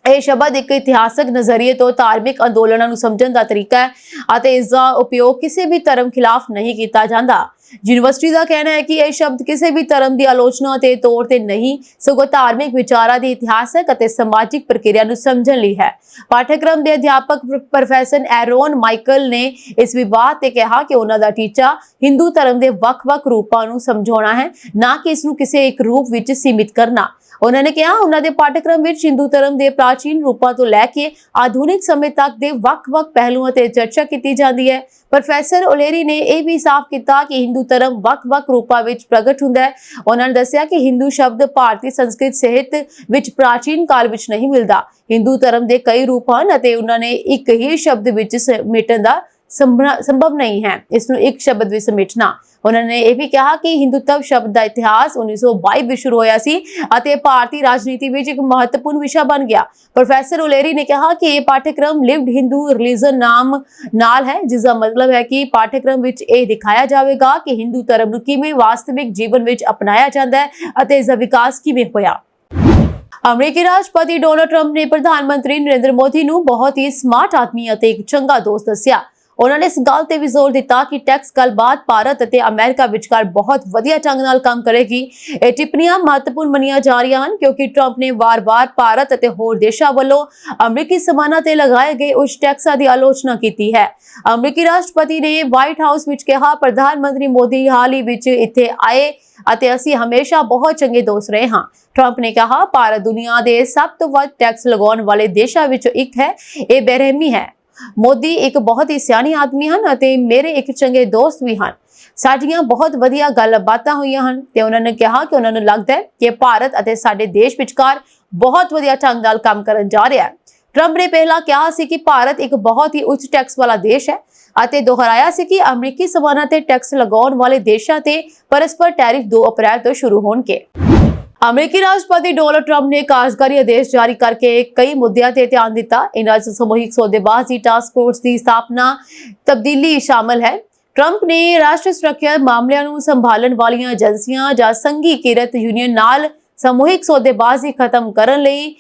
ਇਹ ਸ਼ਬਦ ਇੱਕ ਇਤਿਹਾਸਕ ਨਜ਼ਰੀਏ ਤੋਂ ਧਾਰਮਿਕ ਅੰਦੋਲਨਾਂ ਨੂੰ ਸਮਝਣ ਦਾ ਤਰੀਕਾ ਹੈ ਅਤੇ ਇਸ ਦਾ ਉਪਯੋਗ ਕਿਸੇ ਵੀ ਧਰਮ ਖਿਲਾਫ ਨਹੀਂ ਕੀਤਾ ਜਾਂਦਾ। ਯੂਨੀਵਰਸਿਟੀ ਦਾ ਕਹਿਣਾ ਹੈ ਕਿ ਇਹ ਸ਼ਬਦ ਕਿਸੇ ਵੀ ਧਰਮ ਦੀ ਆਲੋਚਨਾ ਦੇ ਤੌਰ ਤੇ ਨਹੀਂ, ਸਗੋਂ ਧਾਰਮਿਕ ਵਿਚਾਰਾਂ ਦੀ ਇਤਿਹਾਸਕ ਅਤੇ ਸਮਾਜਿਕ ਪ੍ਰਕਿਰਿਆ ਨੂੰ ਸਮਝਣ ਲਈ ਹੈ। ਪਾਠਕ੍ਰਮ ਦੇ ਅਧਿਆਪਕ ਪ੍ਰੋਫੈਸਰ ਐਰੋਨ ਮਾਈਕਲ ਨੇ ਇਸ ਵਿਵਾਦ ਤੇ ਕਿਹਾ ਕਿ ਉਹਨਾਂ ਦਾ ਟੀਚਾ ਹਿੰਦੂ ਧਰਮ ਦੇ ਵੱਖ-ਵੱਖ ਰੂਪਾਂ ਨੂੰ ਸਮਝਾਉਣਾ ਹੈ, ਨਾ ਕਿ ਇਸ ਨੂੰ ਕਿਸੇ ਇੱਕ ਰੂਪ ਵਿੱਚ ਸੀਮਿਤ ਕਰਨਾ। उन्होंने कहा उन्होंने ਦੇ ਪਾਠਕ੍ਰਮ ਵਿੱਚ ਹਿੰਦੂ ਧਰਮ ਦੇ ਪ੍ਰਾਚੀਨ ਰੂਪਾਂ ਤੋਂ ਲੈ ਕੇ ਆਧੁਨਿਕ ਸਮੇਂ ਤੱਕ ਦੇ ਵੱਖ-ਵੱਖ ਪਹਿਲੂਆਂ ਤੇ ਚਰਚਾ ਕੀਤੀ ਜਾਂਦੀ ਹੈ। ਪ੍ਰੋਫੈਸਰ ਓਲੇਰੀ ਨੇ ਇਹ ਵੀ ਸਾਫ਼ ਕੀਤਾ ਕਿ ਹਿੰਦੂ ਧਰਮ ਵੱਖ-ਵੱਖ ਰੂਪਾਂ ਵਿੱਚ ਪ੍ਰਗਟ ਹੁੰਦਾ ਹੈ। ਉਹਨਾਂ ਨੇ ਦੱਸਿਆ ਕਿ ਹਿੰਦੂ ਸ਼ਬਦ ਭਾਰਤੀ ਸੰਸਕ੍ਰਿਤ ਸਾਹਿਤ ਵਿੱਚ ਪ੍ਰਾਚੀਨ ਕਾਲ ਵਿੱਚ ਨਹੀਂ ਮਿਲਦਾ। ਹਿੰਦੂ ਧਰਮ ਦੇ ਕਈ ਰੂਪ ਹਨ ਅਤੇ ਉਹਨਾਂ ਨੇ ਇੱਕ ਹੀ ਸ਼ਬਦ ਵਿੱਚ ਸਮੇਟਣ ਦਾ ਸੰਭਵ ਨਹੀਂ ਹੈ, ਇਸ ਨੂੰ ਇੱਕ ਸ਼ਬਦ ਵਿੱਚ ਸਮੇਟਣਾ। ਉਹਨਾਂ ਨੇ ਇਹ ਵੀ ਕਿਹਾ ਕਿ ਹਿੰਦੂਤਵ ਸ਼ਬਦ ਦਾ ਇਤਿਹਾਸ 1922 ਵਿੱਚ ਸ਼ੁਰੂ ਹੋਇਆ ਸੀ ਅਤੇ ਭਾਰਤੀ ਰਾਜਨੀਤੀ ਵਿੱਚ ਇੱਕ ਮਹੱਤਵਪੂਰਨ ਵਿਸ਼ਾ ਬਣ ਗਿਆ। ਪ੍ਰੋਫੈਸਰ ਓਲੇਰੀ ਨੇ ਕਿਹਾ ਕਿ ਇਹ ਪਾਠਕ੍ਰਮ ਲਿਵਡ ਹਿੰਦੂ ਰਿਲੀਜਨ ਨਾਮ ਨਾਲ ਹੈ, ਜਿਸ ਦਾ ਮਤਲਬ ਹੈ ਕਿ ਪਾਠਕ੍ਰਮ ਵਿੱਚ ਇਹ ਦਿਖਾਇਆ ਜਾਵੇਗਾ ਕਿ ਹਿੰਦੂ ਧਰਮ ਨੂੰ ਕਿਵੇਂ ਵਾਸਤਵਿਕ ਜੀਵਨ ਵਿੱਚ ਅਪਣਾਇਆ ਜਾਂਦਾ ਹੈ ਅਤੇ ਇਸ ਦਾ ਵਿਕਾਸ ਕਿਵੇਂ ਹੋਇਆ। ਅਮਰੀਕੀ ਰਾਸ਼ਟਰਪਤੀ ਡੋਨਾਲਡ ਟਰੰਪ ਨੇ ਪ੍ਰਧਾਨ ਮੰਤਰੀ ਨਰਿੰਦਰ ਮੋਦੀ ਨੂੰ ਬਹੁਤ ਹੀ ਸਮਾਰਟ ਆਦਮੀ ਅਤੇ ਇੱਕ ਚੰਗਾ ਦੋਸਤ ਦੱਸਿਆ। ਉਹਨਾਂ ਨੇ ਇਸ ਗੱਲ ਤੇ ਵੀ ਜ਼ੋਰ ਦਿੱਤਾ ਕਿ ਟੈਕਸ ਗੱਲਬਾਤ ਭਾਰਤ ਅਤੇ ਅਮਰੀਕਾ ਵਿਚਕਾਰ ਬਹੁਤ ਵਧੀਆ ਢੰਗ ਨਾਲ ਕੰਮ ਕਰੇਗੀ। ਇਹ ਟਿੱਪਣੀਆਂ ਮਹੱਤਵਪੂਰਨ ਮੰਨੀਆਂ ਜਾ ਰਹੀਆਂ ਹਨ ਕਿਉਂਕਿ ਟਰੰਪ ਨੇ ਵਾਰ-ਵਾਰ ਭਾਰਤ ਅਤੇ ਹੋਰ ਦੇਸ਼ਾਂ ਵੱਲੋਂ ਅਮਰੀਕੀ ਸਮਾਨਾਂ ਤੇ ਲਗਾਏ ਗਏ ਉੱਚ ਟੈਕਸਾਂ ਦੀ ਆਲੋਚਨਾ ਕੀਤੀ ਹੈ। ਅਮਰੀਕੀ ਰਾਸ਼ਟਰਪਤੀ ਨੇ ਵਾਈਟ ਹਾਊਸ ਵਿੱਚ ਕਿਹਾ, ਪ੍ਰਧਾਨ ਮੰਤਰੀ ਮੋਦੀ ਹਾਲ ਹੀ ਵਿੱਚ ਇੱਥੇ ਆਏ ਅਤੇ ਅਸੀਂ ਹਮੇਸ਼ਾ ਬਹੁਤ ਚੰਗੇ ਦੋਸਤ ਰਹੇ ਹਾਂ। ਟਰੰਪ ਨੇ ਕਿਹਾ, ਭਾਰਤ ਦੁਨੀਆ ਦੇ ਸਭ ਤੋਂ ਵੱਧ ਟੈਕਸ ਲਗਾਉਣ ਵਾਲੇ ਦੇਸ਼ਾਂ ਵਿੱਚੋਂ ਇੱਕ ਹੈ। ਇਹ ਬੇਰਹਿਮੀ ਹੈ। ਮੋਦੀ ਇੱਕ ਬਹੁਤ ਹੀ ਸਿਆਣੀ ਆਦਮੀ ਹਨ ਅਤੇ ਮੇਰੇ ਇੱਕ ਚੰਗੇ ਦੋਸਤ ਵੀ ਹਨ। ਸਾਡੀਆਂ ਬਹੁਤ ਵਧੀਆ ਗੱਲਬਾਤਾਂ ਹੋਈਆਂ ਹਨ ਤੇ ਉਹਨਾਂ ਨੇ ਕਿਹਾ ਕਿ ਉਹਨਾਂ ਨੂੰ ਲੱਗਦਾ ਹੈ ਕਿ ਭਾਰਤ ਅਤੇ ਸਾਡੇ ਦੇਸ਼ ਵਿਚਕਾਰ ਬਹੁਤ ਵਧੀਆ ਢੰਗ ਨਾਲ ਕੰਮ ਕਰਨ ਜਾ ਰਿਹਾ ਹੈ। ਟਰੰਪ ਨੇ ਪਹਿਲਾਂ ਕਿਹਾ ਸੀ ਕਿ ਭਾਰਤ ਇੱਕ ਬਹੁਤ ਹੀ ਉੱਚ ਟੈਕਸ ਵਾਲਾ ਦੇਸ਼ ਹੈ ਅਤੇ ਦੁਹਰਾਇਆ ਸੀ ਕਿ ਅਮਰੀਕੀ ਸਮਾਨਾਂ ਤੇ ਟੈਕਸ ਲਗਾਉਣ ਵਾਲੇ ਦੇਸ਼ਾਂ ਤੇ ਪਰਸਪਰ ਟੈਰਿਫ 2 ਅਪ੍ਰੈਲ ਤੋਂ ਸ਼ੁਰੂ ਹੋਣਗੇ। ਅਮਰੀਕੀ ਰਾਸ਼ਟਰਪਤੀ ਡੋਨਾਲਡ ਟਰੰਪ ਨੇ ਕਾਰਜਕਾਰੀ ਆਦੇਸ਼ ਜਾਰੀ ਕਰਕੇ ਕਈ ਮੁੱਦਿਆਂ ਤੇ ਧਿਆਨ ਦਿੱਤਾ। ਇਨ੍ਹਾਂ ਵਿੱਚ ਸਮੂਹਿਕ ਸੌਦੇਬਾਜ਼ੀ ਟਾਸਕ ਫੋਰਸ ਦੀ ਸਥਾਪਨਾ ਤਬਦੀਲੀ ਸ਼ਾਮਲ ਹੈ। ਟਰੰਪ ਨੇ ਰਾਸ਼ਟਰੀ ਸੁਰੱਖਿਆ ਮਾਮਲਿਆਂ ਨੂੰ ਸੰਭਾਲਣ ਵਾਲੀਆਂ ਏਜੰਸੀਆਂ ਜਾਂ ਸੰਘੀ ਕਿਰਤ ਯੂਨੀਅਨ ਨਾਲ ਸਮੂਹਿਕ ਸੌਦੇਬਾਜ਼ੀ ਖਤਮ ਕਰਨ ਲਈ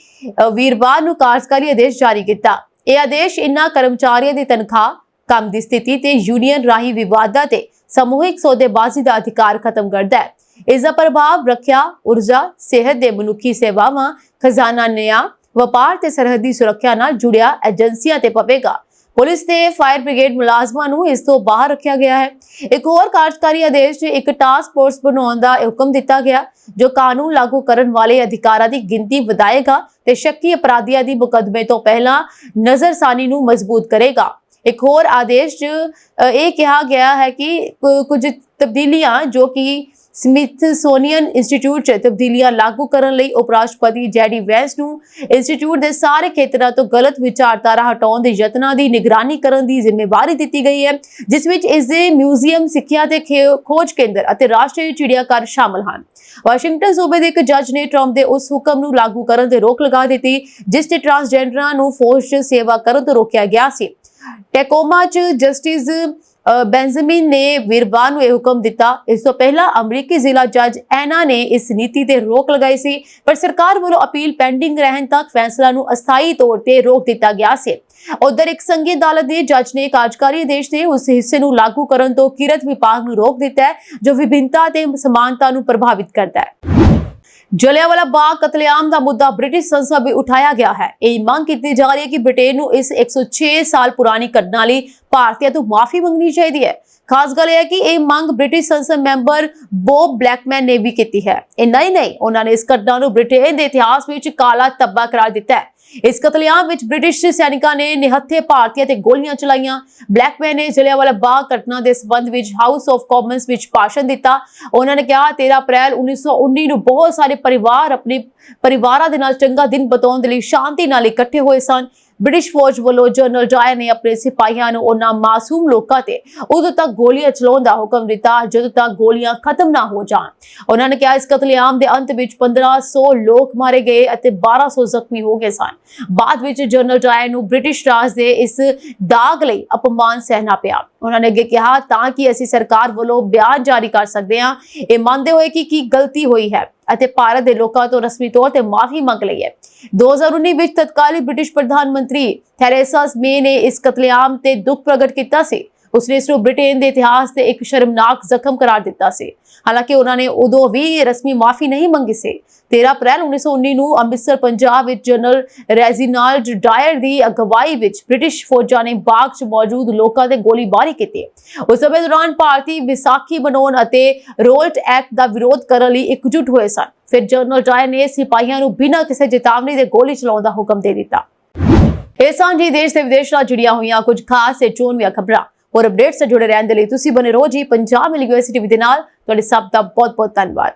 ਵੀਰਵਾਰ ਨੂੰ ਕਾਰਜਕਾਰੀ ਆਦੇਸ਼ ਜਾਰੀ ਕੀਤਾ। ਇਹ ਆਦੇਸ਼ ਇਨ੍ਹਾਂ ਕਰਮਚਾਰੀਆਂ ਦੀ ਤਨਖਾਹ, ਕੰਮ ਦੀ ਸਥਿਤੀ ਤੇ ਯੂਨੀਅਨ ਰਾਹੀਂ ਵਿਵਾਦਾਂ ਤੇ ਸਮੂਹਿਕ ਸੌਦੇਬਾਜ਼ੀ ਦਾ ਅਧਿਕਾਰ ਖਤਮ ਕਰਦਾ ਹੈ। ਇਸ ਦਾ ਪ੍ਰਭਾਵ ਰੱਖਿਆ, ਊਰਜਾ, ਸਿਹਤ ਦੇ ਮਨੁੱਖੀ ਸੇਵਾਵਾਂ, ਖਜ਼ਾਨਾ ਨਿਆਂ, ਵਪਾਰ ਤੇ ਸਰਹੱਦੀ ਸੁਰੱਖਿਆ ਨਾਲ ਜੁੜਿਆ ਏਜੰਸੀਆਂ ਤੇ ਪਵੇਗਾ। ਪੁਲਿਸ ਤੇ ਫਾਇਰ ਬ੍ਰਿਗੇਡ ਮੁਲਾਜ਼ਮਾਂ ਨੂੰ ਇਸ ਤੋਂ ਬਾਹਰ ਰੱਖਿਆ ਗਿਆ ਹੈ। ਇੱਕ ਹੋਰ ਕਾਰਜਕਾਰੀ ਆਦੇਸ਼ 'ਚ ਇੱਕ ਟਾਸਕ ਫੋਰਸ ਬਣਾਉਣ ਦਾ ਹੁਕਮ ਦਿੱਤਾ ਗਿਆ ਜੋ ਕਾਨੂੰਨ ਲਾਗੂ ਕਰਨ ਵਾਲੇ ਅਧਿਕਾਰਾਂ ਦੀ ਗਿਣਤੀ ਵਧਾਏਗਾ ਤੇ ਸ਼ੱਕੀ ਅਪਰਾਧੀਆਂ ਦੀ ਮੁਕੱਦਮੇ ਤੋਂ ਪਹਿਲਾਂ ਨਜ਼ਰਸਾਨੀ ਨੂੰ ਮਜ਼ਬੂਤ ਕਰੇਗਾ। ਇੱਕ ਹੋਰ ਆਦੇਸ਼ 'ਚ ਇਹ ਕਿਹਾ ਗਿਆ ਹੈ ਕਿ ਕੁਝ ਤਬਦੀਲੀਆਂ ਜੋ ਕਿ ਸਮਿਥਸੋਨੀਅਨ ਇੰਸਟੀਚਿਊਟ 'ਚ ਤਬਦੀਲੀਆਂ ਲਾਗੂ ਕਰਨ ਲਈ ਉਪ ਰਾਸ਼ਟਰਪਤੀ ਜੈਡੀ ਵੈਂਸ ਨੂੰ ਇੰਸਟੀਚਿਊਟ ਦੇ ਸਾਰੇ ਖੇਤਰਾਂ ਤੋਂ ਗਲਤ ਵਿਚਾਰਧਾਰਾ ਹਟਾਉਣ ਦੇ ਯਤਨਾਂ ਦੀ ਨਿਗਰਾਨੀ ਕਰਨ ਦੀ ਜ਼ਿੰਮੇਵਾਰੀ ਦਿੱਤੀ ਗਈ ਹੈ, ਜਿਸ ਵਿੱਚ ਇਸ ਦੇ ਮਿਊਜ਼ੀਅਮ, ਸਿੱਖਿਆ ਤੇ ਖੋਜ ਕੇਂਦਰ ਅਤੇ ਰਾਸ਼ਟਰੀ ਚਿੜੀਆਘਰ ਸ਼ਾਮਲ ਹਨ। ਵਾਸ਼ਿੰਗਟਨ ਸੂਬੇ ਦੇ ਇੱਕ ਜੱਜ ਨੇ ਟਰੰਪ ਦੇ ਉਸ ਹੁਕਮ ਨੂੰ ਲਾਗੂ ਕਰਨ ਤੇ ਰੋਕ ਲਗਾ ਦਿੱਤੀ ਜਿਸ ਤੇ ਟਰਾਂਸਜੈਂਡਰਾਂ ਨੂੰ ਫੌਜ 'ਚ ਸੇਵਾ ਕਰਨ ਤੋਂ ਰੋਕਿਆ ਗਿਆ ਸੀ। ਟੈਕੋਮਾ 'ਚ ਜਸਟਿਸ ਬੈਂਜਾਮਿਨ ਨੇ ਵੀਰਵਾਰ ਨੂੰ ਇਹ ਹੁਕਮ ਦਿੱਤਾ। ਇਸ ਤੋਂ ਪਹਿਲਾਂ ਅਮਰੀਕੀ ਜ਼ਿਲ੍ਹਾ ਜੱਜ ਐਨਾ ਨੇ ਇਸ ਨੀਤੀ ਤੇ ਰੋਕ ਲਗਾਈ ਸੀ, ਪਰ ਸਰਕਾਰ ਵੱਲੋਂ ਅਪੀਲ ਪੈਂਡਿੰਗ ਰਹਿਣ ਤੱਕ ਫੈਸਲਾ ਨੂੰ ਅਸਥਾਈ ਤੌਰ ਤੇ ਰੋਕ ਦਿੱਤਾ ਗਿਆ ਸੀ। ਉਧਰ ਇੱਕ ਸੰਘੀ ਅਦਾਲਤ ਦੇ ਜੱਜ ਨੇ ਕਾਰਜਕਾਰੀ ਆਦੇਸ਼ ਦੇ ਉਸ ਹਿੱਸੇ ਨੂੰ ਲਾਗੂ ਕਰਨ ਤੋਂ ਕਿਰਤ ਵਿਭਾਗ ਨੂੰ ਰੋਕ ਦਿੱਤਾ ਹੈ ਜੋ ਵਿਭਿੰਨਤਾ ਤੇ ਸਮਾਨਤਾ ਨੂੰ ਪ੍ਰਭਾਵਿਤ ਕਰਦਾ ਹੈ। ਜਲਿਆਂਵਾਲਾ ਬਾਗ ਕਤਲੇਆਮ ਦਾ ਮੁੱਦਾ ਬ੍ਰਿਟਿਸ਼ ਸੰਸਦ ਵਿੱਚ ਉਠਾਇਆ ਗਿਆ ਹੈ। ਇਹ ਮੰਗ ਕੀਤੀ ਜਾ ਰਹੀ ਹੈ ਕਿ ਬ੍ਰਿਟੇਨ ਨੂੰ ਇਸ 106 ਸਾਲ ਪੁਰਾਣੀ ਘਟਨਾ ਲਈ ਭਾਰਤੀਆਂ ਤੋਂ ਮਾਫੀ ਮੰਗਣੀ ਚਾਹੀਦੀ ਹੈ। ਖਾਸ ਗੱਲ ਇਹ ਹੈ ਕਿ ਇਹ ਮੰਗ ਬ੍ਰਿਟਿਸ਼ ਸੰਸਦ ਮੈਂਬਰ ਬੋਬ ਬਲੈਕਮੈਨ ਨੇ ਵੀ ਕੀਤੀ ਹੈ। ਇੰਨਾ ਹੀ ਨਹੀਂ, ਉਹਨਾਂ ਨੇ ਇਸ ਘਟਨਾ ਨੂੰ ਬ੍ਰਿਟੇਨ ਦੇ ਇਤਿਹਾਸ ਵਿੱਚ ਕਾਲਾ ਧੱਬਾ ਕਰਾਰ ਦਿੱਤਾ ਹੈ। ਇਸ ਕਤਲੇਆਮ ਵਿੱਚ ਬ੍ਰਿਟਿਸ਼ ਸੈਨਿਕਾਂ ਨੇ ਨਿਹੱਥੇ ਭਾਰਤੀਆਂ ਤੇ ਗੋਲੀਆਂ ਚਲਾਈਆਂ। ਬਲੈਕਮੈਨ ਨੇ ਜਲਿਆਂਵਾਲਾ ਬਾਗ ਘਟਨਾ ਦੇ ਸਬੰਧ ਵਿੱਚ ਹਾਊਸ ਆਫ ਕਾਮਨਸ ਵਿੱਚ ਭਾਸ਼ਣ ਦਿੱਤਾ। ਉਹਨਾਂ ਨੇ ਕਿਹਾ 13 ਅਪ੍ਰੈਲ 1919 ਨੂੰ ਬਹੁਤ ਸਾਰੇ ਪਰਿਵਾਰ ਆਪਣੇ ਪਰਿਵਾਰਾਂ ਦੇ ਨਾਲ ਚੰਗਾ ਦਿਨ ਬਿਤਾਉਣ ਦੇ ਲਈ ਸ਼ਾਂਤੀ ਨਾਲ ਇਕੱਠੇ ਹੋਏ ਸਨ। ਬ੍ਰਿਟਿਸ਼ ਫੌਜ ਵੱਲੋਂ ਜਨਰਲ ਡਾਇਰ ਨੇ ਆਪਣੇ ਸਿਪਾਹੀਆਂ ਨੂੰ ਉਹਨਾਂ ਮਾਸੂਮ ਲੋਕਾਂ ਤੇ ਉਦੋਂ ਤੱਕ ਗੋਲੀਆਂ ਚਲਾਉਣ ਦਾ ਹੁਕਮ ਦਿੱਤਾ ਜਦੋਂ ਤੱਕ ਗੋਲੀਆਂ ਖਤਮ ਨਾ ਹੋ ਜਾਣ। ਉਹਨਾਂ ਨੇ ਕਿਹਾ ਇਸ ਕਤਲੇਆਮ ਦੇ ਅੰਤ ਵਿੱਚ 1500 ਲੋਕ ਮਾਰੇ ਗਏ ਅਤੇ 1200 ਜ਼ਖਮੀ ਹੋ ਗਏ ਸਨ। ਬਾਅਦ ਵਿੱਚ ਜਨਰਲ ਡਾਇਰ ਨੂੰ ਬ੍ਰਿਟਿਸ਼ ਰਾਜ ਦੇ ਇਸ ਦਾਗ ਲਈ ਅਪਮਾਨ ਸਹਿਣਾ ਪਿਆ। ਉਹਨਾਂ ਨੇ ਅੱਗੇ ਕਿਹਾ ਤਾਂ ਕਿ ਅਸੀਂ ਸਰਕਾਰ ਵੱਲੋਂ ਬਿਆਨ ਜਾਰੀ ਕਰ ਸਕਦੇ ਹਾਂ ਇਹ ਮੰਨਦੇ ਹੋਏ ਕਿ ਕੀ ਗਲਤੀ ਹੋਈ ਹੈ ਅਤੇ ਭਾਰਤ ਦੇ ਲੋਕਾਂ ਤੋਂ ਰਸਮੀ ਤੌਰ ਤੇ ਮਾਫੀ ਮੰਗ ਲਈ ਹੈ। 2019 ਵਿੱਚ ਤਤਕਾਲੀ ਬ੍ਰਿਟਿਸ਼ ਪ੍ਰਧਾਨ ਮੰਤਰੀ ਥੈਰੇਸਾ ਮੇ ਨੇ ਇਸ ਕਤਲੇਆਮ ਤੇ ਦੁੱਖ ਪ੍ਰਗਟ ਕੀਤਾ ਸੀ। ਉਸਨੇ ਇਸ ਨੂੰ ਬ੍ਰਿਟੇਨ ਦੇ ਇਤਿਹਾਸ ਤੇ ਇੱਕ ਸ਼ਰਮਨਾਕ ਜ਼ਖਮ ਕਰਾਰ ਦਿੱਤਾ ਸੀ। ਹਾਲਾਂਕਿ ਉਹਨਾਂ ਨੇ ਉਦੋਂ ਵੀ ਰਸਮੀ ਮਾਫੀ ਨਹੀਂ ਮੰਗੀ ਸੀ। 13 ਅਪ੍ਰੈਲ 1919 ਨੂੰ ਅੰਮ੍ਰਿਤਸਰ ਪੰਜਾਬ ਵਿੱਚ ਜਨਰਲ ਰੈਜੀਨਾਲਡ ਡਾਇਰ ਦੀ ਅਗਵਾਈ ਵਿੱਚ ਬ੍ਰਿਟਿਸ਼ ਫੌਜਾਂ ਨੇ ਬਾਗ 'ਚ ਮੌਜੂਦ ਲੋਕਾਂ ਤੇ ਗੋਲੀਬਾਰੀ ਕੀਤੀ। ਉਸ ਸਮੇਂ ਦੌਰਾਨ ਭਾਰਤੀ ਵਿਸਾਖੀ ਮਨਾਉਣ ਅਤੇ ਰੋਲਟ ਐਕਟ ਦਾ ਵਿਰੋਧ ਕਰਨ ਲਈ ਇਕਜੁੱਟ ਹੋਏ ਸਨ। ਫਿਰ ਜਨਰਲ ਡਾਇਰ ਨੇ ਸਿਪਾਹੀਆਂ ਨੂੰ ਬਿਨਾਂ ਕਿਸੇ ਚੇਤਾਵਨੀ ਦੇ ਗੋਲੀ ਚਲਾਉਣ ਦਾ ਹੁਕਮ ਦੇ ਦਿੱਤਾ। ਇਹ ਸਾਂਝੀ ਦੇਸ਼ ਤੇ ਵਿਦੇਸ਼ ਨਾਲ ਜੁੜੀਆਂ ਹੋਈਆਂ ਕੁਝ ਖਾਸ ਤੇ ਚੋਣਵੀਆਂ ਖਬਰਾਂ और अपडेट्स से जुड़े रहने के लिए तुसी बने रहो जी पंजाब यूनिवर्सिटी ਦੇ ਨਾਲ। ਤੁਹਾਡੇ ਸਭ ਦਾ ਬਹੁਤ ਬਹੁਤ ਧੰਨਵਾਦ।